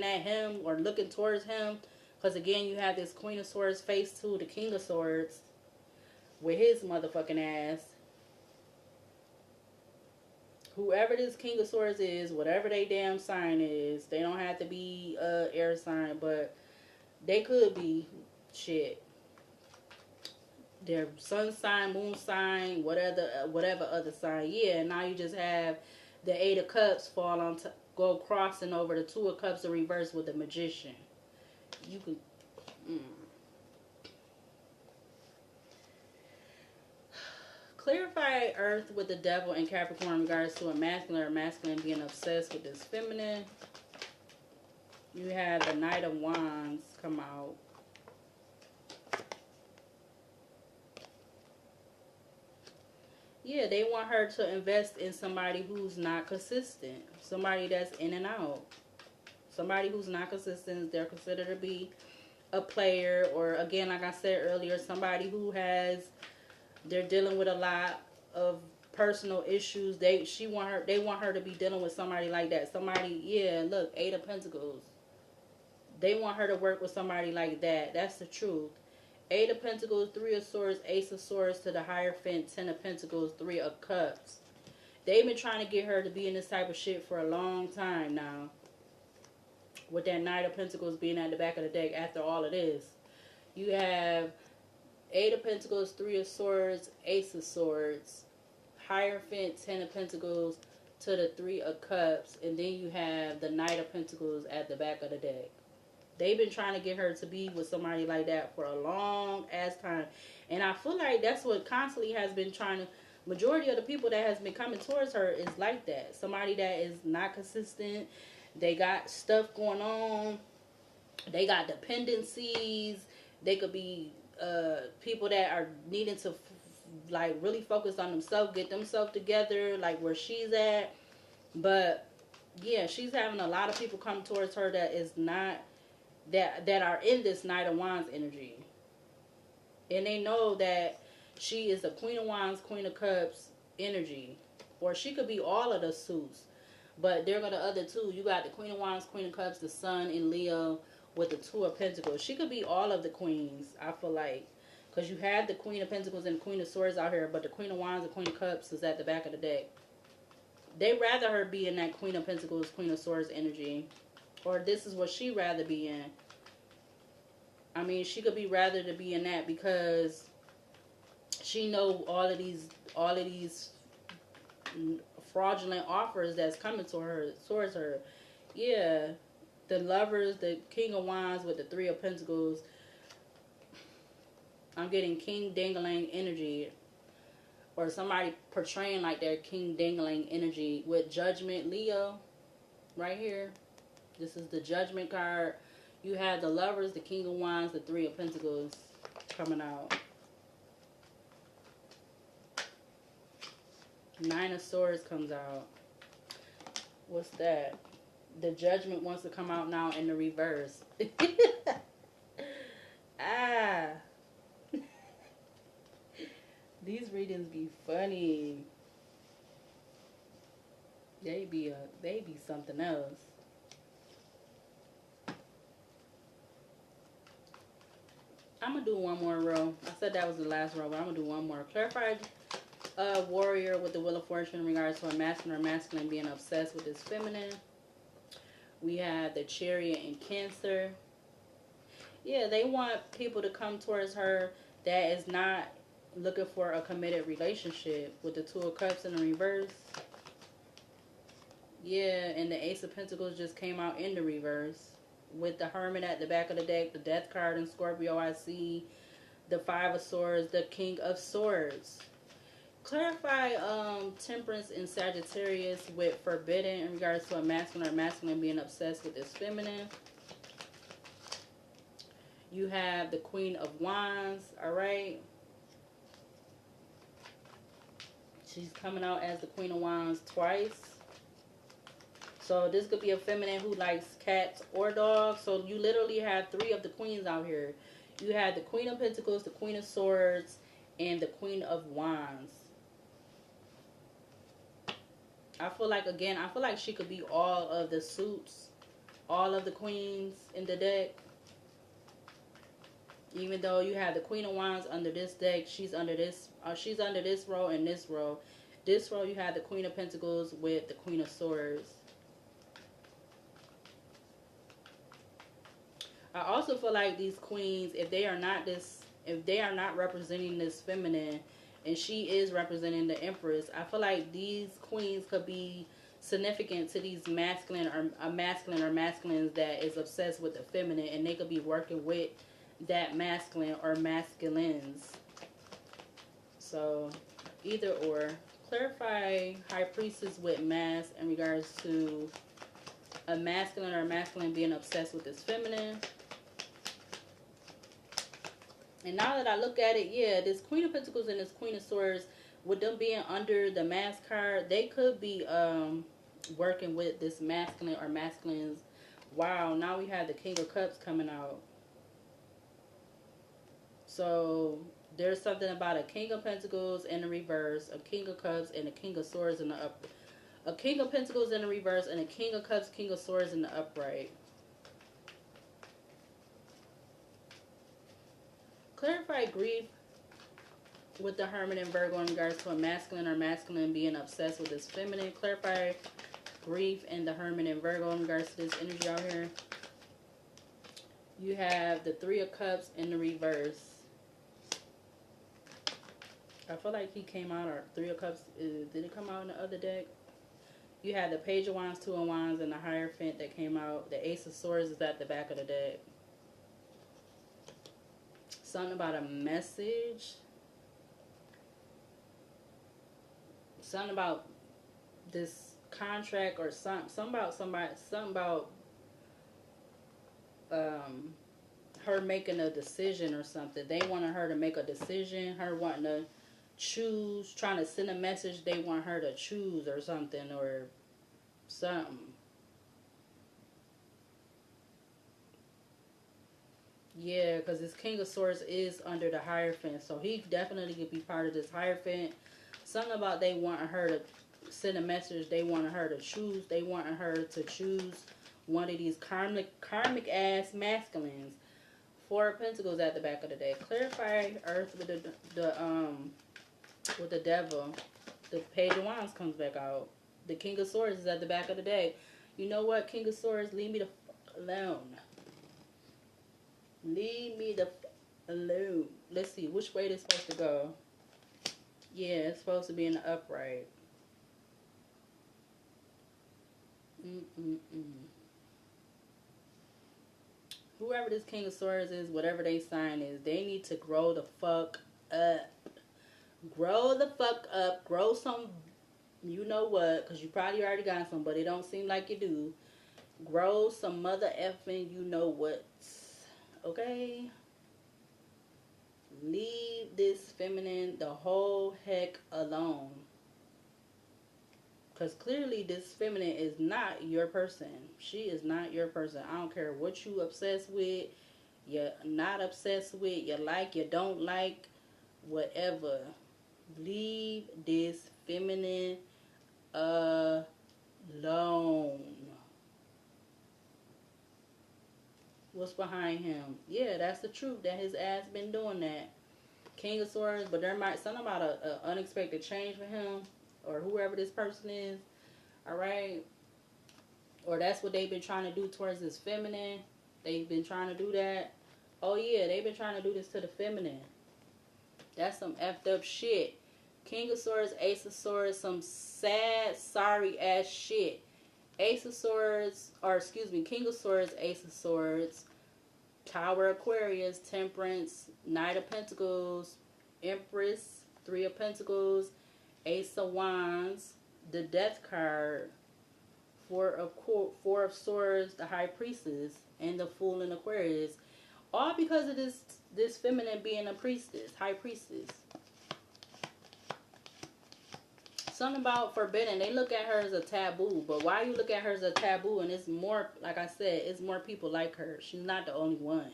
at him or looking towards him. Because again, you have this Queen of Swords face to the King of Swords with his motherfucking ass. Whoever this King of Swords is, whatever they damn sign is, they don't have to be air sign, but they could be shit. Their sun sign, moon sign, whatever other sign. Yeah, now you just have the Eight of Cups go crossing over the Two of Cups in reverse with the Magician. You can clarify Earth with the Devil and Capricorn in regards to a masculine or masculine being obsessed with this feminine. You have the Knight of Wands come out. Yeah, they want her to invest in somebody who's not consistent. Somebody that's in and out. Somebody who's not consistent, they're considered to be a player. Or again, like I said earlier, somebody who they're dealing with a lot of personal issues. They want her to be dealing with somebody like that. Somebody, yeah, look, Eight of Pentacles. They want her to work with somebody like that. That's the truth. Eight of Pentacles, Three of Swords, Ace of Swords to the Hierophant, 10 of Pentacles, Three of Cups. They've been trying to get her to be in this type of shit for a long time now. With that Knight of Pentacles being at the back of the deck after all of this. You have Eight of Pentacles, Three of Swords, Ace of Swords, Hierophant, 10 of Pentacles to the Three of Cups. And then you have the Knight of Pentacles at the back of the deck. They've been trying to get her to be with somebody like that for a long ass time. And I feel like that's what constantly has been trying to... Majority of the people that has been coming towards her is like that. Somebody that is not consistent. They got stuff going on. They got dependencies. They could be people that are needing to like really focus on themselves, get themselves together, like where she's at. But yeah, she's having a lot of people come towards her that is not... that are in this Knight of Wands energy. And they know that She is the Queen of Wands, Queen of Cups energy. Or she could be all of the suits. But there go the other two. You got the Queen of Wands, Queen of Cups, the Sun in Leo with the Two of Pentacles. She could be all of the queens, I feel like. Because you have the Queen of Pentacles and the Queen of Swords out here. But the Queen of Wands and Queen of Cups is at the back of the deck. They rather her be in that Queen of Pentacles, Queen of Swords energy. Or this is what she rather be in. I mean, she could be rather to be in that because she know all of these fraudulent offers that's coming to her, towards her. Yeah, the Lovers, the King of Wands with the Three of Pentacles. I'm getting King Dangling energy, or somebody portraying like their King Dangling energy with Judgment Leo right here. This is the Judgment card. You have the Lovers, the King of Wands, the Three of Pentacles coming out. Nine of Swords comes out. What's that? The Judgment wants to come out now in the reverse. Ah. These readings be funny. They be something else. I'm gonna do one more row. I said that was the last row, but I'm gonna do one more. Clarified warrior with the Wheel of Fortune in regards to a masculine or masculine being obsessed with his feminine. We have the Chariot in Cancer. Yeah, they want people to come towards her that is not looking for a committed relationship with the Two of Cups in the reverse. Yeah, and the Ace of Pentacles just came out in the reverse. With the Hermit at the back of the deck, the Death card in Scorpio, I see the Five of Swords, the King of Swords. Clarify Temperance in Sagittarius with Forbidden in regards to a masculine or masculine being obsessed with his feminine. You have the Queen of Wands, alright? She's coming out as the Queen of Wands twice. So this could be a feminine who likes cats or dogs. So you literally have three of the queens out here. You have the Queen of Pentacles, the Queen of Swords, and the Queen of Wands. I feel like, again, I feel like she could be all of the suits, all of the queens in the deck. Even though you have the Queen of Wands under this deck, she's under this row and this row. This row you have the Queen of Pentacles with the Queen of Swords. I also feel like these queens, if they are not representing this feminine, and she is representing the Empress, I feel like these queens could be significant to these masculine or masculines that is obsessed with the feminine, and they could be working with that masculine or masculines. So either or. Clarify High Priestess with Mask in regards to a masculine or masculine being obsessed with this feminine. And now that I look at it, yeah, this Queen of Pentacles and this Queen of Swords, with them being under the Mask card, they could be working with this masculine or masculines. Wow, now we have the King of Cups coming out. So there's something about a King of Pentacles in the reverse, a King of Cups, and a King of Swords in the upright. A King of Pentacles in the reverse, and a King of Cups, King of Swords in the upright. Clarify grief with the Hermit and Virgo in regards to a masculine or masculine being obsessed with this feminine. Clarify grief and the Hermit and Virgo in regards to this energy out here. You have the Three of Cups in the reverse. I feel like he came out, or Three of Cups, did it come out in the other deck? You had the Page of Wands, Two of Wands, and the Hierophant that came out. The Ace of Swords is at the back of the deck. Something about a message. Something about this contract or something about her making a decision or something. They wanted her to make a decision. Her wanting to choose, trying to send a message. They want her to choose or something or something. Yeah, because this King of Swords is under the Hierophant. So he definitely could be part of this Hierophant. Something about they wanting her to send a message. They wanted her to choose. They wanted her to choose one of these karmic ass masculines. Four of Pentacles at the back of the deck. Clarify Earth with the Devil. The Page of Wands comes back out. The King of Swords is at the back of the deck. You know what, King of Swords? Leave me the alone. Leave me the alone. Let's see, which way it's supposed to go? Yeah, it's supposed to be in the upright. Whoever this King of Swords is, whatever they sign is, they need to grow the fuck up. Grow the fuck up. Grow some, you know what, because you probably already got some, but it don't seem like you do. Grow some mother effing you know what. Okay? Leave this feminine the whole heck alone. Because clearly this feminine is not your person. She is not your person. I don't care what you obsessed with. You're not obsessed with. You like, you don't like. Whatever. Leave this feminine alone. What's behind him? Yeah, that's the truth. That his ass been doing that. King of Swords, but there might something about a unexpected change for him or whoever this person is. All right, or that's what they've been trying to do towards this feminine. They've been trying to do that. Oh yeah, they've been trying to do this to the feminine. That's some effed up shit. King of Swords, Ace of Swords, some sad, sorry ass shit. Ace of Swords, or excuse me, King of Swords, Ace of Swords, Tower Aquarius, Temperance, Knight of Pentacles, Empress, Three of Pentacles, Ace of Wands, the Death card, Four of Swords, the High Priestess, and the Fool in Aquarius. All because of this feminine being a priestess, High Priestess. Something about forbidden. They look at her as a taboo. But why you look at her as a taboo? And it's more, like I said, it's more people like her. She's not the only one.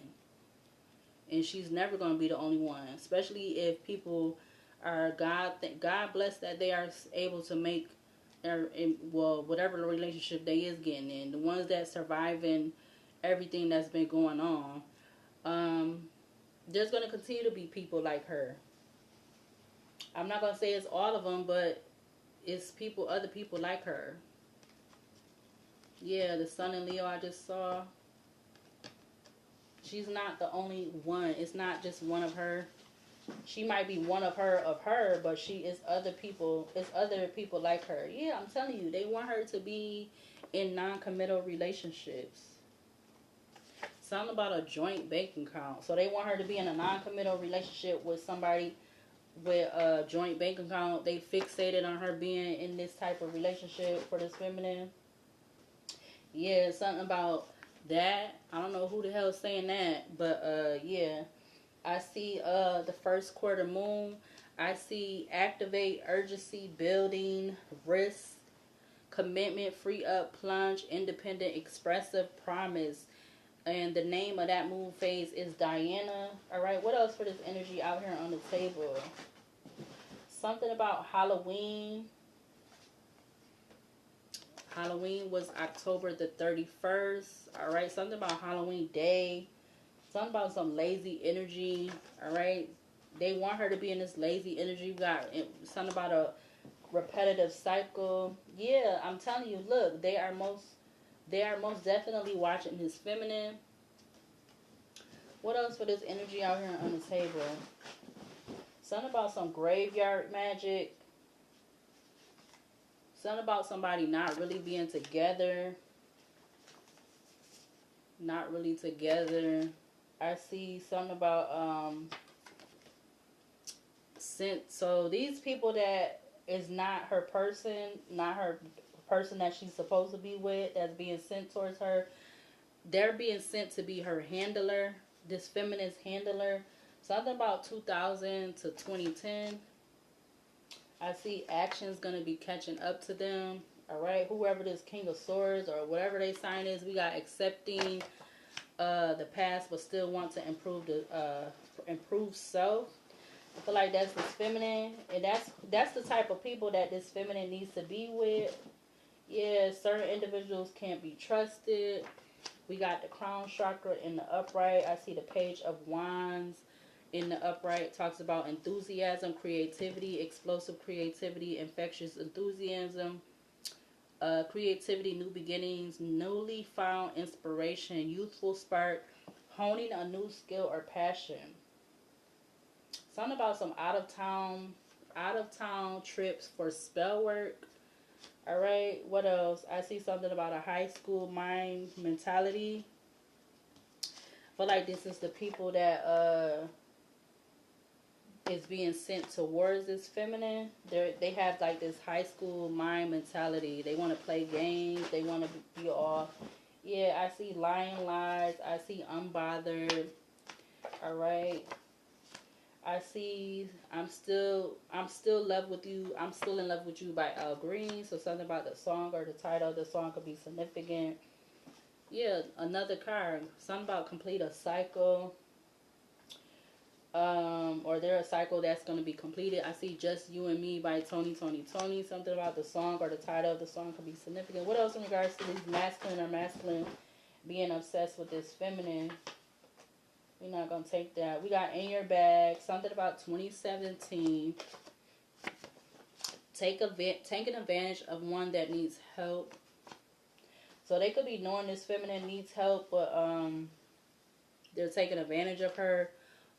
And she's never going to be the only one. Especially if people are, God bless that they are able to make, well, whatever the relationship they is getting in. The ones that surviving everything that's been going on. There's going to continue to be people like her. I'm not going to say it's all of them, but it's people, other people like her. Yeah, the Sun in Leo I just saw. She's not the only one. It's not just one of her. She might be one of her, but she is other people. It's other people like her. Yeah, I'm telling you, they want her to be in non-committal relationships. Something about a joint bank account. So they want her to be in a non-committal relationship with somebody with a joint bank account. They fixated on her being in this type of relationship for this feminine. Yeah, something about that. I don't know who the hell is saying that, but yeah. I see the first quarter moon. I see activate, urgency, building, risk, commitment, free up, plunge, independent, expressive, promise. And the name of that moon phase is Diana. Alright, what else for this energy out here on the table? Something about Halloween. Halloween was October the 31st. Alright, something about Halloween day. Something about some lazy energy. Alright, they want her to be in this lazy energy. You got something about a repetitive cycle. Yeah, I'm telling you, look, they are most definitely watching his feminine. What else for this energy out here on the table? Something about some graveyard magic. Something about somebody not really being together. Not really together. I see something about so these people that is not her person, not her person that she's supposed to be with, that's being sent towards her, they're being sent to be her handler, this feminist handler. Something about 2000 to 2010. I see actions going to be catching up to them. All right, whoever this King of Swords or whatever they sign is, we got accepting, the past, but still want to improve self. I feel like that's this feminine, and that's the type of people that this feminine needs to be with. Yeah, certain individuals can't be trusted. We got the crown chakra in the upright. I see the page of wands in the upright. Talks about enthusiasm, creativity, explosive creativity, infectious enthusiasm, creativity, new beginnings, newly found inspiration, youthful spark, honing a new skill or passion. Something about some out of town trips for spell work. All right, what else? I see something about a high school mind mentality. I feel like this is the people that is being sent towards this feminine. They have like this high school mind mentality. They want to play games. They want to be all, yeah. I see lying lies. I see unbothered. All right. I see. I'm still in love with you. I'm still in love with you by Al Green. So something about the song or the title of the song could be significant. Yeah, another card. Something about complete a cycle. Or there a cycle that's going to be completed. I see Just You and Me by Tony. Something about the song or the title of the song could be significant. What else in regards to these masculine being obsessed with this feminine? We're not going to take that. We got In Your Bag, something about 2017. Taking advantage of one that needs help. So they could be knowing this feminine needs help, but they're taking advantage of her.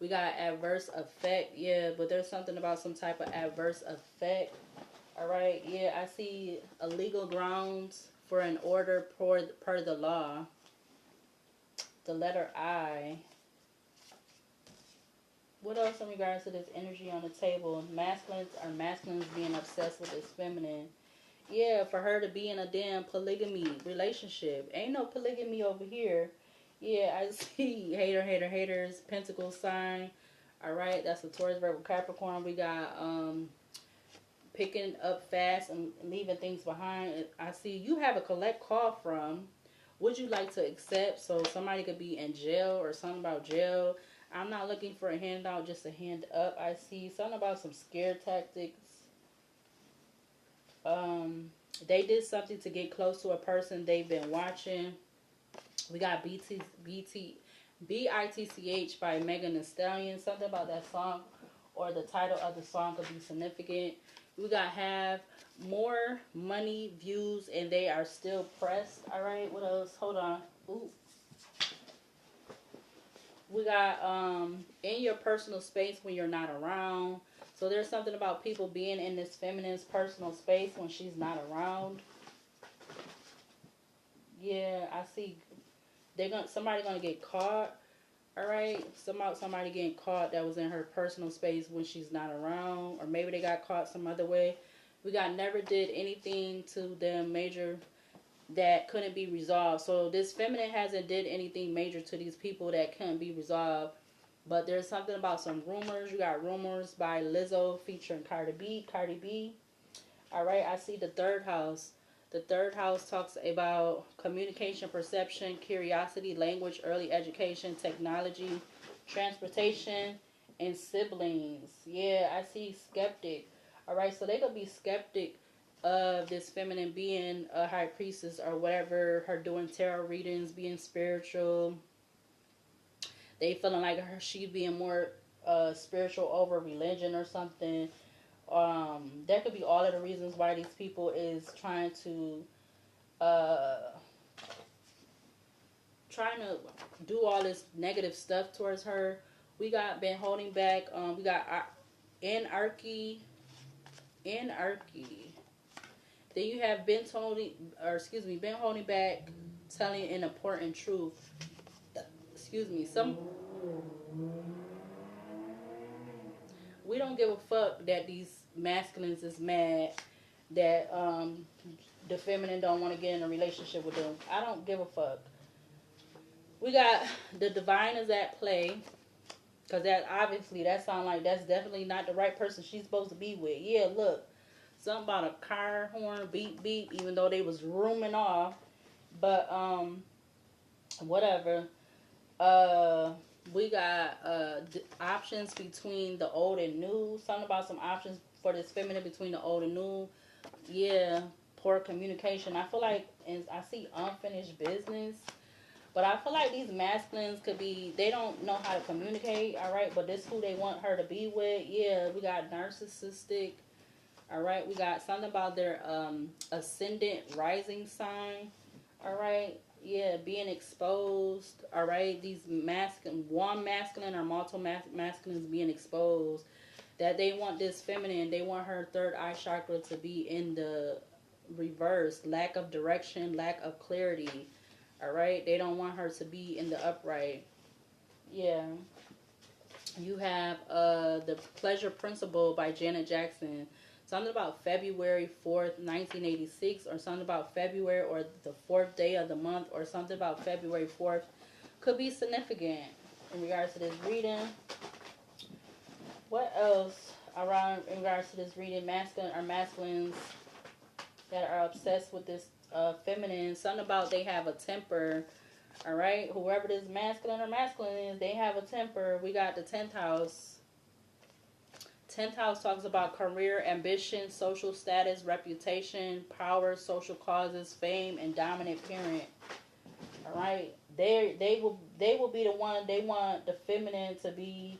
We got adverse effect, yeah, but there's something about some type of adverse effect. All right, yeah, I see illegal grounds for an order per the law. The letter I. What else in regards to this energy on the table? Masculines being obsessed with this feminine. Yeah, for her to be in a damn polygamy relationship. Ain't no polygamy over here. Yeah, I see haters, pentacle sign. All right, that's a Taurus, Virgo, Capricorn. We got picking up fast and leaving things behind. I see you have a collect call from. Would you like to accept? So somebody could be in jail or something about jail. I'm not looking for a handout, just a hand up. I see something about some scare tactics. They did something to get close to a person they've been watching. We got BITCH by Megan Thee Stallion. Something about that song or the title of the song could be significant. We got have more money, views, and they are still pressed. All right, what else? Hold on. Ooh. We got in your personal space when you're not around. So there's something about people being in this feminine's personal space when she's not around. Yeah, I see somebody gonna get caught. All right, somebody getting caught that was in her personal space when she's not around, or maybe they got caught some other way. We got never did anything to them major that couldn't be resolved. So this feminine hasn't did anything major to these people that couldn't be resolved. But there's something about some rumors. You got rumors by Lizzo featuring Cardi B. All right, I see the third house. The third house talks about communication, perception, curiosity, language, early education, technology, transportation, and siblings. Yeah, I see skeptic. All right, so they could be skeptic of this feminine being a high priestess or whatever, her doing tarot readings, being spiritual. They feeling like she being more spiritual over religion or something. That could be all of the reasons why these people is trying to do all this negative stuff towards her. We got been holding back. We got anarchy. Then you have been holding back, telling an important truth. We don't give a fuck that these masculines is mad that the feminine don't want to get in a relationship with them. I don't give a fuck. We got the divine is at play. Because that sound like that's definitely not the right person she's supposed to be with. Yeah, look. Something about a car horn, beep, beep, even though they was rooming off. But, whatever. Uh, we got options between the old and new. Something about some options for this feminine between the old and new. Yeah, poor communication. I feel like, and I see unfinished business. But I feel like these masculines could be, they don't know how to communicate, all right? But this who they want her to be with. Yeah, we got narcissistic, all right? We got something about their ascendant rising sign, all right? Yeah, being exposed, all right? These masculine, one masculine or multiple masculines being exposed. That they want this feminine, they want her third eye chakra to be in the reverse. Lack of direction, lack of clarity. All right, they don't want her to be in the upright. Yeah, you have the Pleasure Principle by Janet Jackson. Something about February 4th, 1986, or something about February or the fourth day of the month, or something about February 4th could be significant in regards to this reading. What else around in regards to this reading? Masculine or masculines that are obsessed with this feminine. Something about they have a temper. All right, whoever this masculine or masculine is, they have a temper. We got the 10th house. 10th house talks about career, ambition, social status, reputation, power, social causes, fame, and dominant parent. All right, they will be the one. They want the feminine to be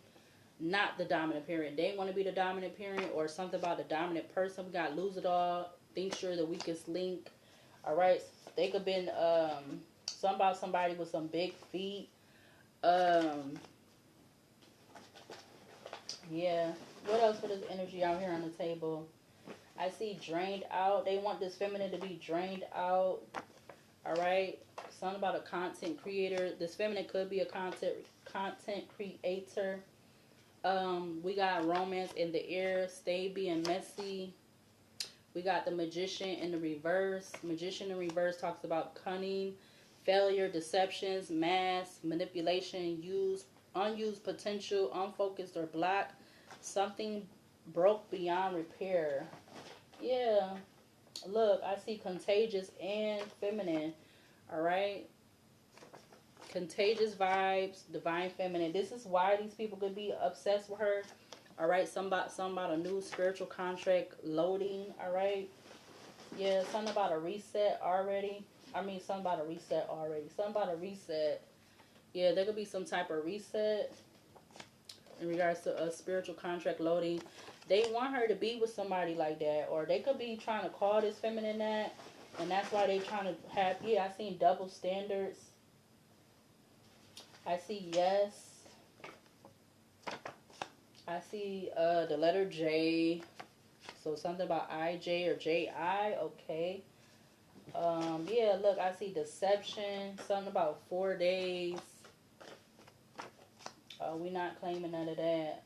not the dominant parent. They want to be the dominant parent, or something about the dominant person. We got lose it all. Think you're the weakest link. All right, they could have been something about somebody with some big feet. Um, yeah. What else for this energy out here on the table? I see drained out. They want this feminine to be drained out. All right. Something about a content creator. This feminine could be a content creator. We got romance in the air. Stay being messy. We got the magician in the reverse. Magician in reverse talks about cunning, failure, deceptions, mask, manipulation, unused potential, unfocused or block. Something broke beyond repair. Yeah. Look, I see contagious and feminine. All right. Contagious vibes, divine feminine. This is why these people could be obsessed with her. All right. Something about a new spiritual contract loading. All right. Yeah. Something about a reset already. Something about a reset already. Something about a reset. Yeah, there could be some type of reset in regards to a spiritual contract loading. They want her to be with somebody like that, or they could be trying to call this feminine that, and that's why they trying to have. Yeah, I seen double standards. I see yes. I see the letter J. So something about IJ or JI. Okay. Yeah, look, I see deception. Something about 4 days. We not claiming none of that.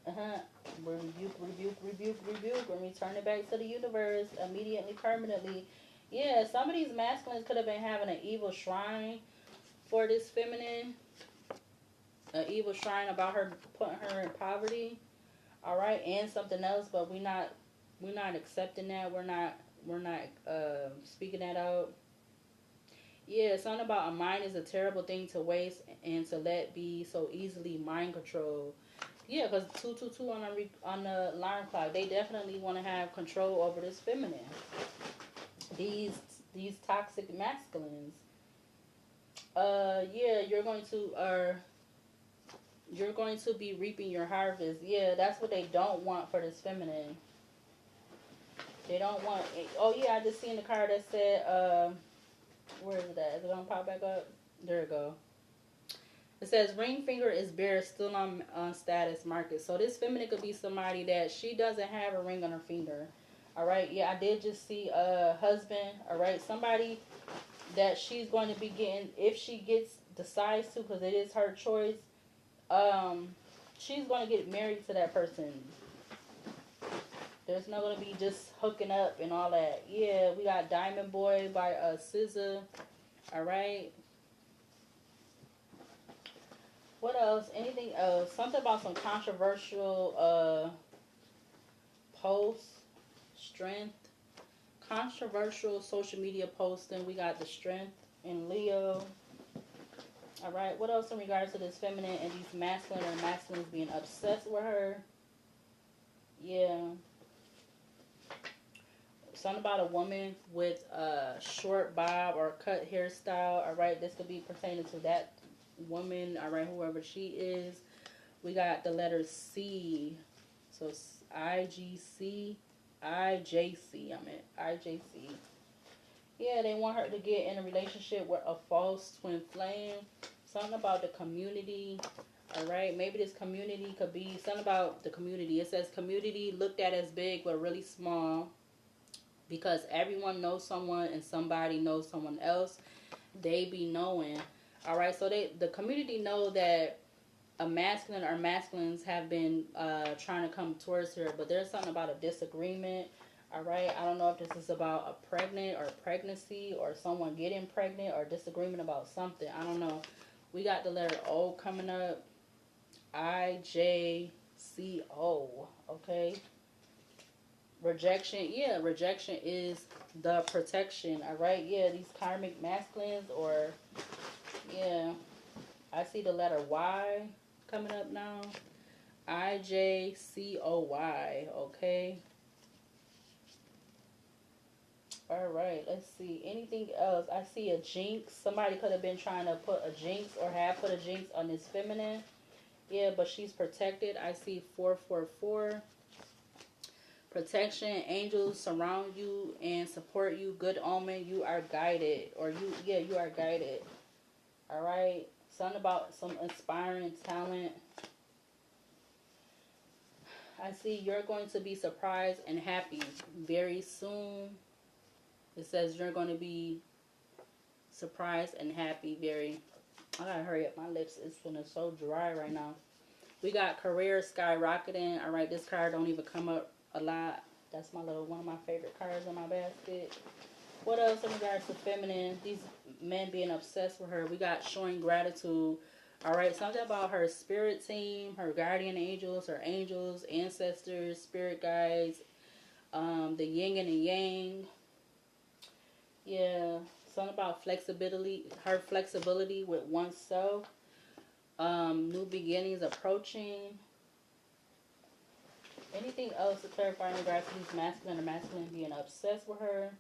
Rebuke, rebuke, rebuke, rebuke. When we turn it back to the universe immediately, permanently. Yeah, some of these masculines could have been having an evil shrine for this feminine. An evil shrine about her, putting her in poverty. All right, and something else, but we're not accepting that. We're not speaking that out. Yeah, something about a mind is a terrible thing to waste and to let be so easily mind controlled. Yeah, because 222 on the alarm clock, they definitely want to have control over this feminine. These these toxic masculines. Yeah, you're going to be reaping your harvest. Yeah, that's what they don't want for this feminine. They don't want. Oh yeah, I just seen the card that said, where is it at? Is it gonna pop back up? There it go. It says ring finger is bare, still on status market. So this feminine could be somebody that she doesn't have a ring on her finger. All right. Yeah, I did just see a husband. All right, somebody that she's going to be getting if she decides to, because it is her choice. She's going to get married to that person. There's not going to be just hooking up and all that. Yeah, we got Diamond Boy by SZA. All right. What else? Anything else? Something about some controversial posts, strength, controversial social media posting. We got the strength in Leo. All right. What else in regards to this feminine and these masculine or masculines being obsessed with her? Yeah. Something about a woman with a short bob or cut hairstyle. All right. This could be pertaining to that woman. All right. Whoever she is. We got the letter C. So IGC. IJC. I meant IJC. Yeah, they want her to get in a relationship with a false twin flame. Something about the community. All right, maybe this community could be something about the community. It says community looked at as big but really small because everyone knows someone and somebody knows someone else. They be knowing. All right, so the community know that a masculine or masculines have been trying to come towards her, but there's something about a disagreement. All right, I don't know if this is about a pregnant or pregnancy or someone getting pregnant or disagreement about something. I don't know. We got the letter O coming up. IJCO. Okay. Rejection. Yeah, rejection is the protection. All right. Yeah, these karmic masculines or yeah. I see the letter Y coming up now. IJCOY. Okay. All right, let's see. Anything else? I see a jinx. Somebody could have been trying to put a jinx or have put a jinx on this feminine. Yeah, but she's protected. I see 444. Protection. Angels surround you and support you. Good omen. You are guided. Or you are guided. All right. Something about some inspiring talent. I see you're going to be surprised and happy very soon. It says you're going to be surprised and happy very. I gotta hurry up. My lips is feeling so dry right now. We got career skyrocketing. All right, this card don't even come up a lot. That's one of my favorite cards in my basket. What else in regards to feminine? These men being obsessed with her. We got showing gratitude. All right, something about her spirit team, her guardian angels, her angels, ancestors, spirit guides, the yin and the yang. Yeah, something about flexibility, her flexibility with oneself, new beginnings approaching. Anything else to clarify in regards to these masculine or masculine being obsessed with her?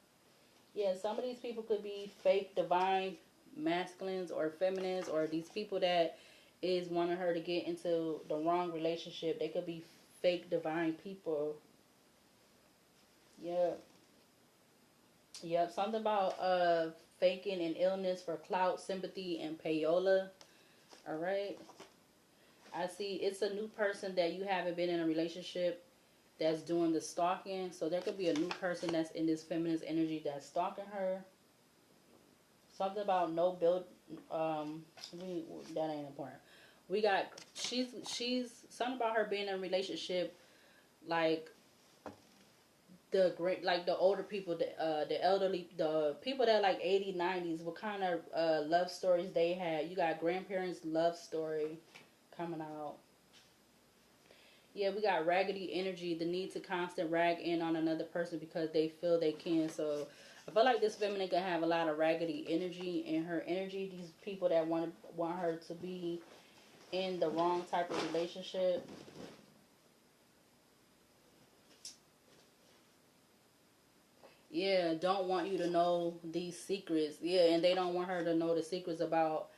Yeah, some of these people could be fake divine masculines or feminines, or these people that is wanting her to get into the wrong relationship. They could be fake divine people. Yeah. Yep, something about faking an illness for clout, sympathy, and payola. All right. I see it's a new person that you haven't been in a relationship that's doing the stalking. So there could be a new person that's in this feminist energy that's stalking her. Something about no build. That ain't important. We got she's something about her being in a relationship like the older people, the elderly, the people that like 80s, 90s, what kind of love stories they had. You got grandparents' love story coming out. Yeah, we got raggedy energy, the need to constant rag in on another person because they feel they can. So I feel like this feminine can have a lot of raggedy energy in her energy. These people that want her to be in the wrong type of relationship. Yeah, don't want you to know these secrets. Yeah, and they don't want her to know the secrets about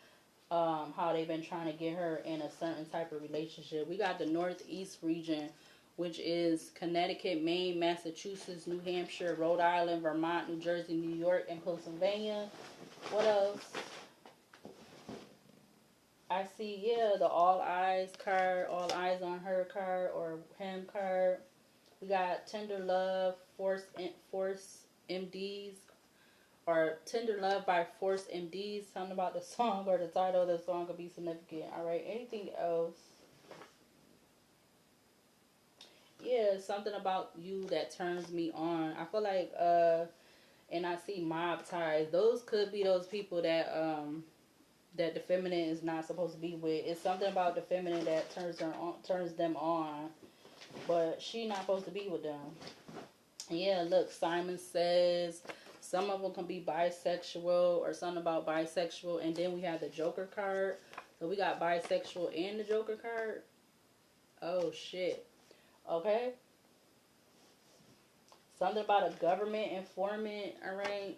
how they've been trying to get her in a certain type of relationship. We got the Northeast region, which is Connecticut, Maine, Massachusetts, New Hampshire, Rhode Island, Vermont, New Jersey, New York, and Pennsylvania. What else? I see, yeah, the all eyes card, all eyes on her card or him card. We got tender love, force MDs, or tender love by force MDs. Something about the song or the title of the song could be significant. All right, anything else? Yeah, something about you that turns me on. I feel like and I see mob ties. Those could be those people that that the feminine is not supposed to be with. It's something about the feminine that turns them on, but she not supposed to be with them. Yeah, look, Simon Says, Some of them can be bisexual or something about bisexual. And then we have the Joker card. So we got bisexual and the Joker card. Oh, shit. Okay. Something about a government informant, all right?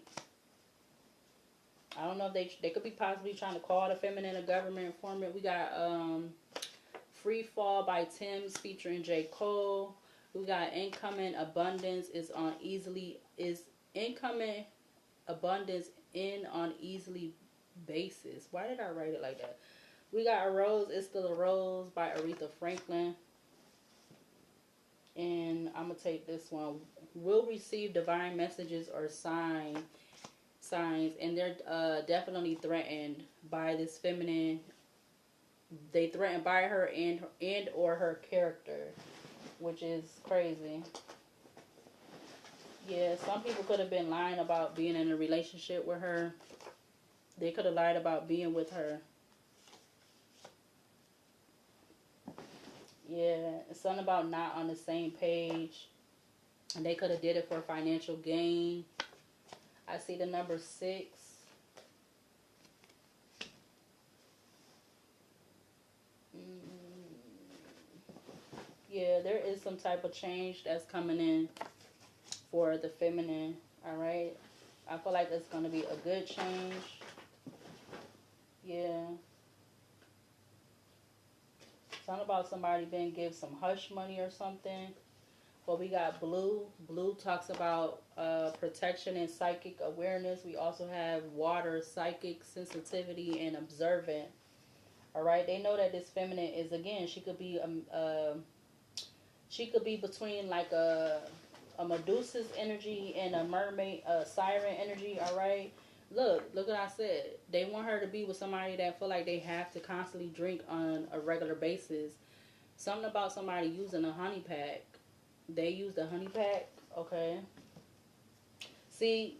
I don't know if they could be possibly trying to call the feminine a government informant. We got Free Fall by Tim's featuring J. Cole. We got Incoming Abundance is incoming abundance in on easily basis. Why did I write it like that? We got A Rose Is Still a Rose by Aretha Franklin. And I'm gonna take this one. Will receive divine messages or signs, and they're definitely threatened by this feminine. They threatened by her and or her character, which is crazy. Yeah, some people could have been lying about being in a relationship with her. They could have lied about being with her. Yeah, it's something about not on the same page. And they could have did it for financial gain. I see the number 6. Yeah, there is some type of change that's coming in for the feminine. All right. I feel like it's going to be a good change. Yeah. Something about somebody being give some hush money or something. But we got Blue. Blue talks about protection and psychic awareness. We also have Water, psychic sensitivity and observant. All right. They know that this feminine is, again, she could be between like a Medusa's energy and a mermaid, siren energy. All right. Look what I said. They want her to be with somebody that feel like they have to constantly drink on a regular basis. Something about somebody using a honey pack. They use the honey pack. Okay. See,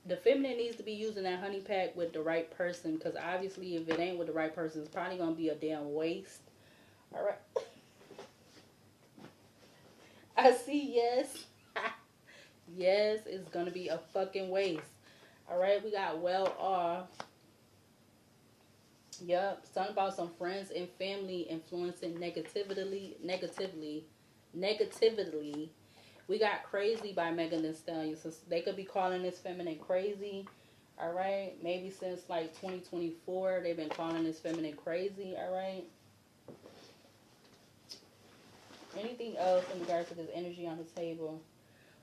the feminine needs to be using that honey pack with the right person, because obviously if it ain't with the right person, it's probably going to be a damn waste. All right. I see, yes. Yes, it's going to be a fucking waste. All right, we got Well Off. Yup, something about some friends and family influencing negatively. We got Crazy by Megan Thee Stallion. So they could be calling this feminine crazy. All right, maybe since like 2024, they've been calling this feminine crazy. All right. Anything else in regards to this energy on the table?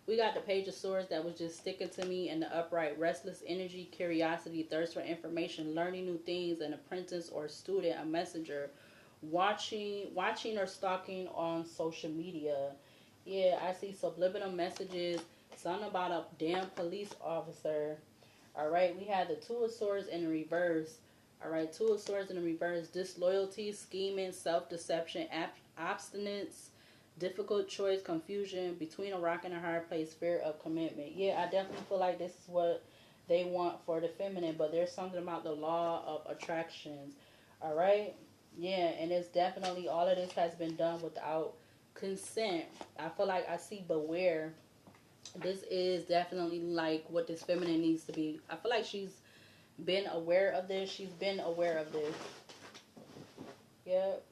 We got the Page of Swords that was just sticking to me, and the Upright, restless energy, curiosity, thirst for information, learning new things, an apprentice or student, a messenger, watching or stalking on social media. Yeah, I see subliminal messages, something about a damn police officer. All right, we have the Two of Swords in reverse. All right, Two of Swords in reverse, disloyalty, scheming, self-deception, abstinence, difficult choice, confusion, between a rock and a hard place, fear of commitment. Yeah, I definitely feel like this is what they want for the feminine, but there's something about the law of attractions. All right? Yeah, and it's definitely, all of this has been done without consent. I feel like I see beware. This is definitely like what this feminine needs to be. I feel like she's been aware of this. She's been aware of this. Yep.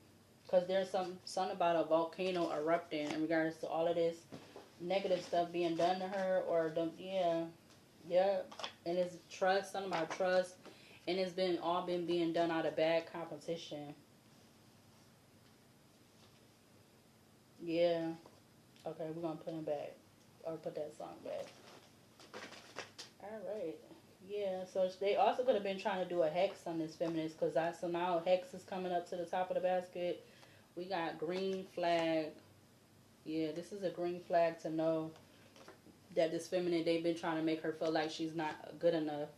Because there's something about a volcano erupting in regards to all of this negative stuff being done to her, or yeah, and it's trust, something about trust, and it's been being done out of bad competition. Yeah. Okay, we're gonna put him back, or put that song back. All right. Yeah, so they also could have been trying to do a hex on this feminist, because so now hex is coming up to the top of the basket. We got green flag. Yeah, this is a green flag to know that this feminine, they've been trying to make her feel like she's not good enough.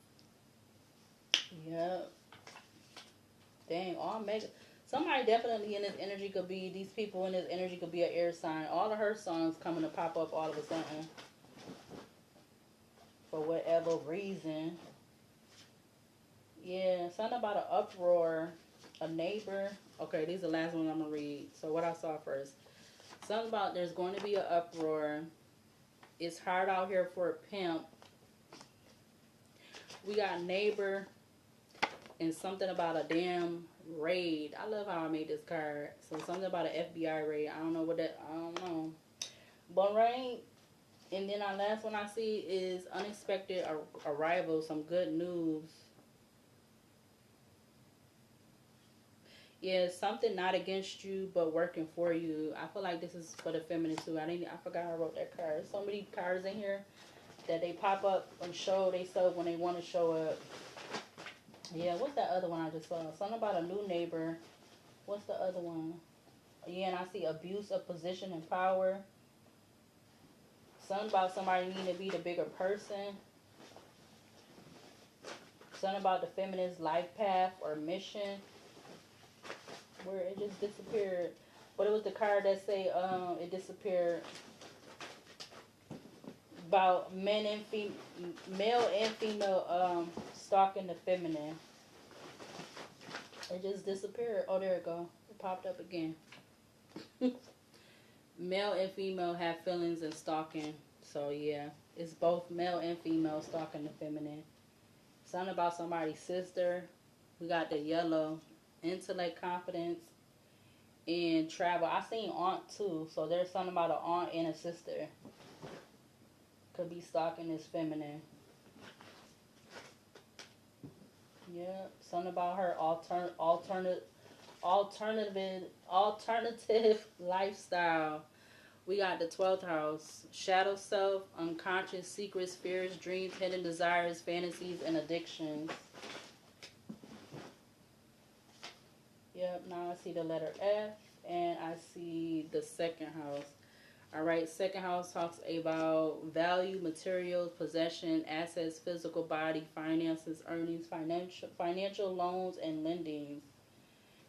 Yep. Dang, all mega. Somebody definitely in this energy could be, these people in this energy could be an air sign. All of her songs coming to pop up all of a sudden. For whatever reason. Yeah, something about an uproar. A neighbor. Okay, these are the last one I'm going to read. So what I saw first. Something about there's going to be an uproar. It's hard out here for a pimp. We got neighbor and something about a damn raid. I love how I made this card. So something about an FBI raid. I don't know what that, I don't know. But right. And then our last one I see is unexpected arrival, some good news. Yeah, something not against you, but working for you. I feel like this is for the feminine too. I forgot I wrote that card. So many cards in here that they pop up and show themselves when they want to show up. Yeah, what's that other one I just saw? Something about a new neighbor. What's the other one? Yeah, and I see abuse of position and power. Something about somebody needing to be the bigger person. Something about the feminist life path or mission. Where it just disappeared. But it was the card that say it disappeared. About male and female stalking the feminine. It just disappeared. Oh, there it go. It popped up again. Male and female have feelings and stalking. So yeah, it's both male and female stalking the feminine. Something about somebody's sister. We got the yellow. Intellect, confidence, and travel. I seen aunt too. So there's something about an aunt and a sister. Could be stalking this feminine. Yep. Something about her alternative lifestyle. We got the 12th house. Shadow self, unconscious secrets, fears, dreams, hidden desires, fantasies, and addictions. Yep, now I see the letter F, and I see the second house. All right, second house talks about value, materials, possession, assets, physical body, finances, earnings, financial loans, and lending.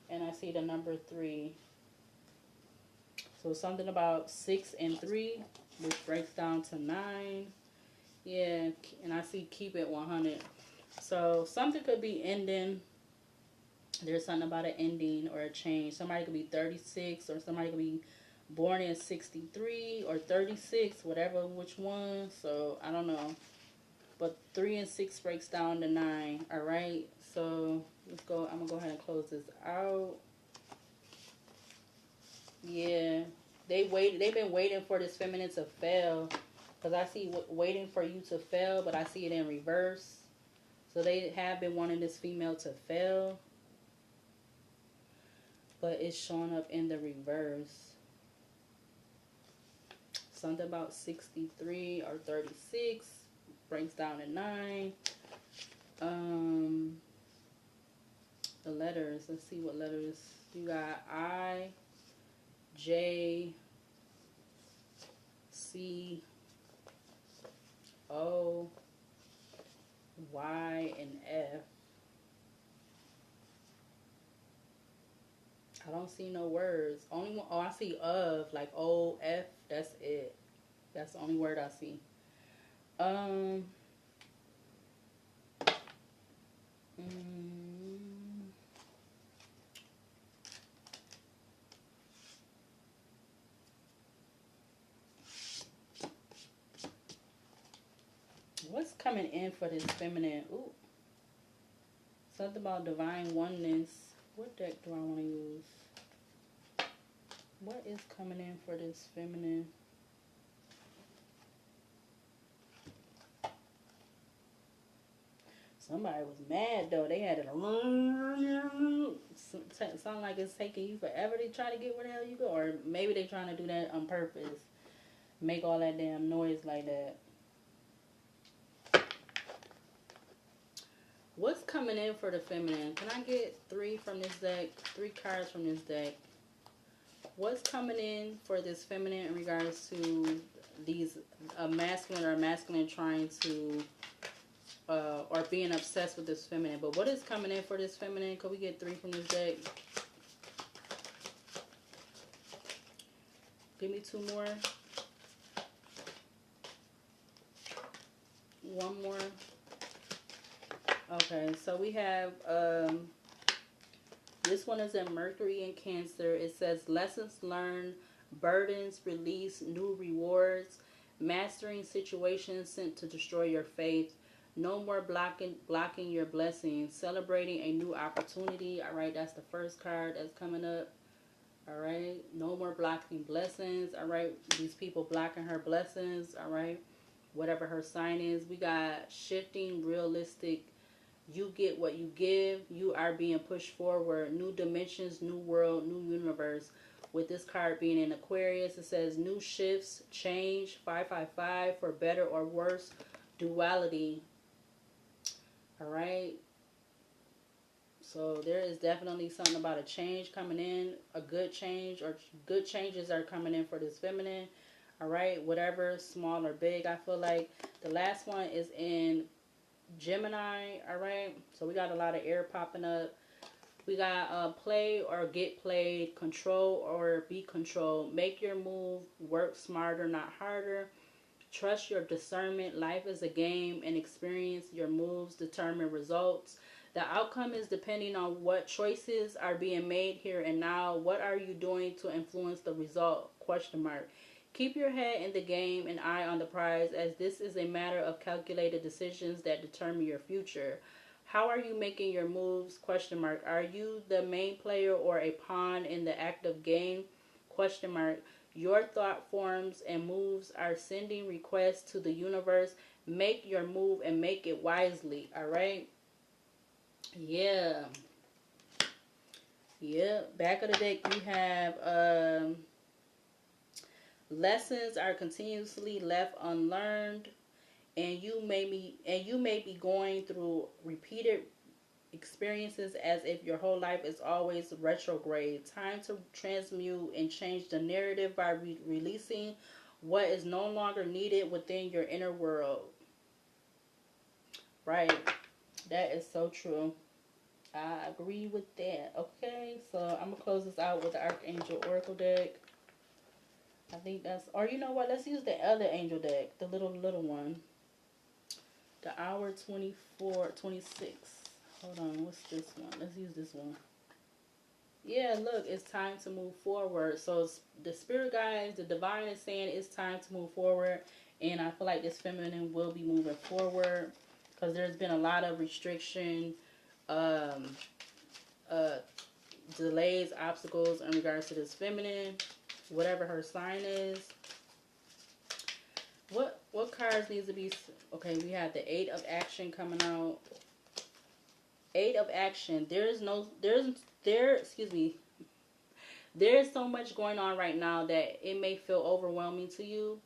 And I see the number 3. So something about 6 and 3, which breaks down to 9. Yeah, and I see keep it 100. So something could be ending. There's something about an ending or a change. Somebody could be 36 or somebody could be born in 63 or 36, whatever, which one. So, I don't know. But 3 and 6 breaks down to 9. All right. So, let's go. I'm going to go ahead and close this out. Yeah. They've been waiting for this feminine to fail. Because I see waiting for you to fail, but I see it in reverse. So, they have been wanting this female to fail. But it's showing up in the reverse. Something about 63 or 36 breaks down to 9. The letters. Let's see what letters. You got I, J, C, O, Y, and F. I don't see no words. Only one, oh, I see of, like O, F, that's it. That's the only word I see. What's coming in for this feminine? Ooh. Something about divine oneness. What deck do I want to use? What is coming in for this feminine? Somebody was mad though. They had it sound like it's taking you forever to try to get where the hell you go. Or maybe they trying to do that on purpose. Make all that damn noise like that. What's coming in for the feminine? Can I get 3 from this deck? 3 cards from this deck. What's coming in for this feminine in regards to these masculine or masculine trying to or being obsessed with this feminine? But what is coming in for this feminine? Could we get 3 from this deck? Give me 2 more. 1 more. Okay, so we have, this one is in Mercury and Cancer. It says, lessons learned, burdens released, new rewards, mastering situations sent to destroy your faith, No more blocking your blessings. Celebrating a new opportunity. All right, that's the first card that's coming up. All right, no more blocking blessings. All right, these people blocking her blessings. All right, whatever her sign is. We got shifting, realistic. You get what you give. You are being pushed forward. New dimensions, new world, new universe. With this card being in Aquarius, it says new shifts, change, 555 for better or worse, duality. All right. So there is definitely something about a change coming in, a good change, or good changes are coming in for this feminine. All right, whatever, small or big. I feel like the last one is in Gemini. All right, so we got a lot of air popping up. We got play or get played, control or be controlled. Make your move, work smarter, not harder. Trust your discernment. Life is a game and experience your moves determine results. The outcome is depending on what choices are being made here and now. What are you doing to influence the result? Question mark. Keep your head in the game and eye on the prize, as this is a matter of calculated decisions that determine your future. How are you making your moves? Question mark. Are you the main player or a pawn in the active game? Question mark. Your thought forms and moves are sending requests to the universe. Make your move and make it wisely. All right. Yeah. Yeah. Back of the deck, you have lessons are continuously left unlearned, and you may be going through repeated experiences as if your whole life is always retrograde. Time to transmute and change the narrative by releasing what is no longer needed within your inner world. Right. That is so true. I agree with that. Okay, so I'm going to close this out with the Archangel Oracle deck. I think that's, or you know what, let's use the other angel deck, the little one. The Hour 24, 26. Hold on, what's this one? Let's use this one. Yeah, look, it's time to move forward. So the spirit guides, the divine is saying it's time to move forward. And I feel like this feminine will be moving forward because there's been a lot of restriction, delays, obstacles in regards to this feminine, whatever her sign is. What cards needs to be... Okay, we have the Eight of Action coming out. Eight of Action. There's so much going on right now that it may feel overwhelming to you.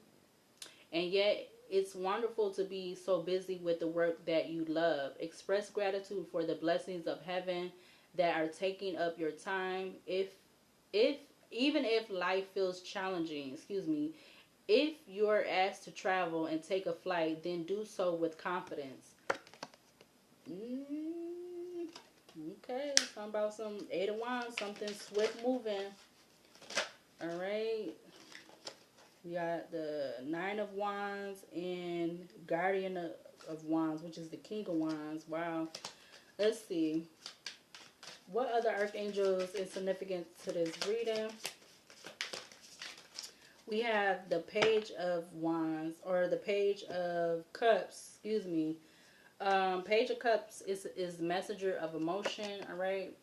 And yet, it's wonderful to be so busy with the work that you love. Express gratitude for the blessings of heaven that are taking up your time. Even if life feels challenging, if you're asked to travel and take a flight, then do so with confidence. Okay, talking about some Eight of Wands, something swift moving. All right. We got the Nine of Wands and Guardian of Wands, which is the King of Wands. Wow. Let's see. What other archangels is significant to this reading? We have the Page of Wands, or the Page of Cups, Page of Cups is messenger of emotion, all right?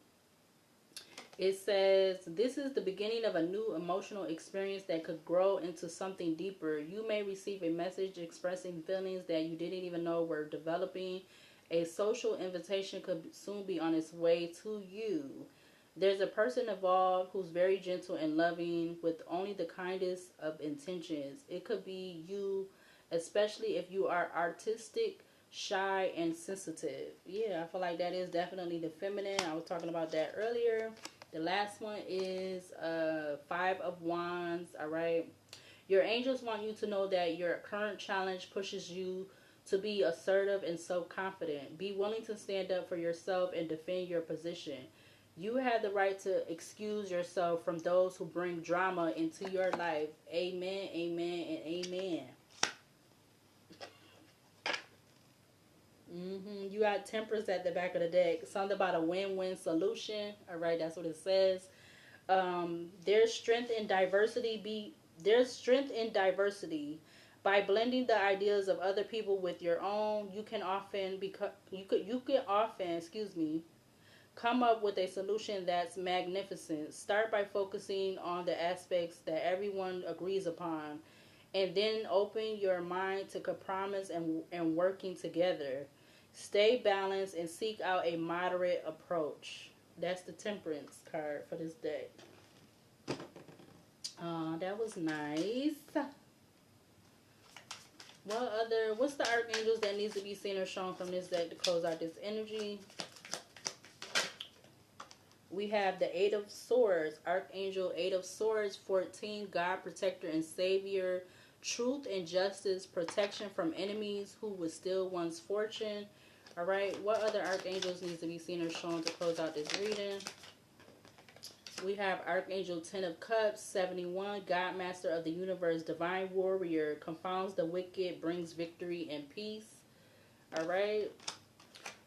It says, this is the beginning of a new emotional experience that could grow into something deeper. You may receive a message expressing feelings that you didn't even know were developing. A social invitation could soon be on its way to you. There's a person involved who's very gentle and loving with only the kindest of intentions. It could be you, especially if you are artistic, shy, and sensitive. Yeah, I feel like that is definitely the feminine. I was talking about that earlier. The last one is Five of Wands, all right? Your angels want you to know that your current challenge pushes you to be assertive and self-confident. Be willing to stand up for yourself and defend your position. You have the right to excuse yourself from those who bring drama into your life. Amen, amen, and amen. You got Temperance at the back of the deck. Something about a win-win solution. All right, that's what it says. There's strength in diversity. By blending the ideas of other people with your own, you can often excuse me, come up with a solution that's magnificent. Start by focusing on the aspects that everyone agrees upon, and then open your mind to compromise and working together. Stay balanced and seek out a moderate approach. That's the temperance card for this deck. That was nice. What's the archangels that needs to be seen or shown from this deck to close out this energy? We have the Eight of Swords, Archangel 8 of Swords, 14, God, Protector, and Savior, truth and justice, protection from enemies who would steal one's fortune. All right, what other archangels needs to be seen or shown to close out this reading? We have Archangel 10 of Cups, 71, God, Master of the Universe, Divine Warrior, confounds the wicked, brings victory and peace. All right.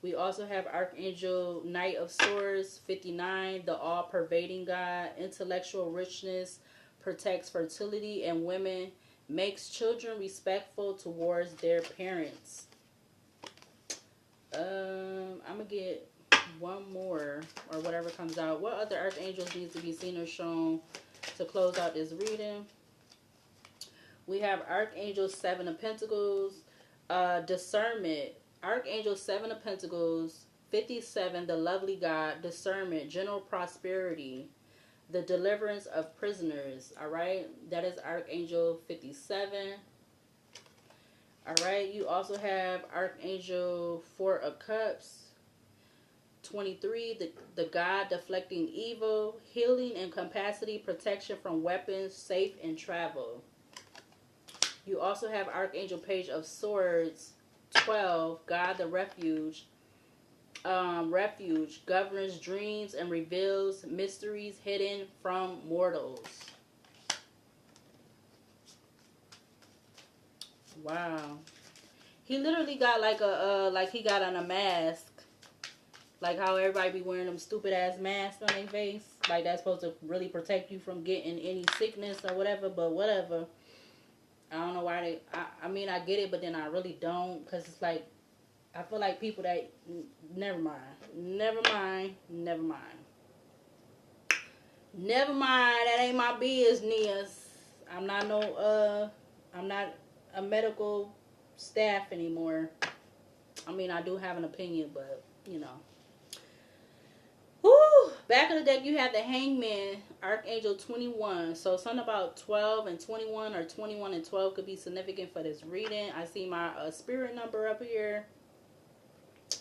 We also have Archangel Knight of Swords, 59, the all-pervading God, intellectual richness, protects fertility and women, makes children respectful towards their parents. I'm going to get one more or whatever comes out. What other archangels needs to be seen or shown to close out this reading? We have Archangel 7 of Pentacles, discernment. Archangel 7 of Pentacles, 57, the lovely God, discernment, general prosperity, the deliverance of prisoners. All right, that is Archangel 57. All right, you also have Archangel 4 of Cups, 23, the God deflecting evil, healing and capacity, protection from weapons, safe and travel. You also have Archangel Page of Swords, 12, God the refuge, governs dreams and reveals mysteries hidden from mortals. Wow. He literally got like like he got on a mask. Like how everybody be wearing them stupid ass masks on their face. Like that's supposed to really protect you from getting any sickness or whatever, but whatever. I don't know why I mean, I get it, but then I really don't. Because it's like, I feel like people that, never mind. That ain't my business. I'm not a medical staff anymore. I mean, I do have an opinion, but, you know. Woo! Back of the deck, you have the Hangman, Archangel 21. So something about 12 and 21 or 21 and 12 could be significant for this reading. I see my spirit number up here.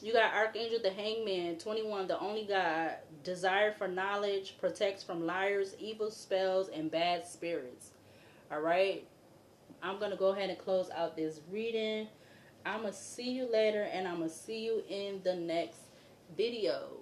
You got Archangel the Hangman, 21, the only God, desire for knowledge, protects from liars, evil spells, and bad spirits. All right? I'm going to go ahead and close out this reading. I'm going to see you later, and I'm going to see you in the next video.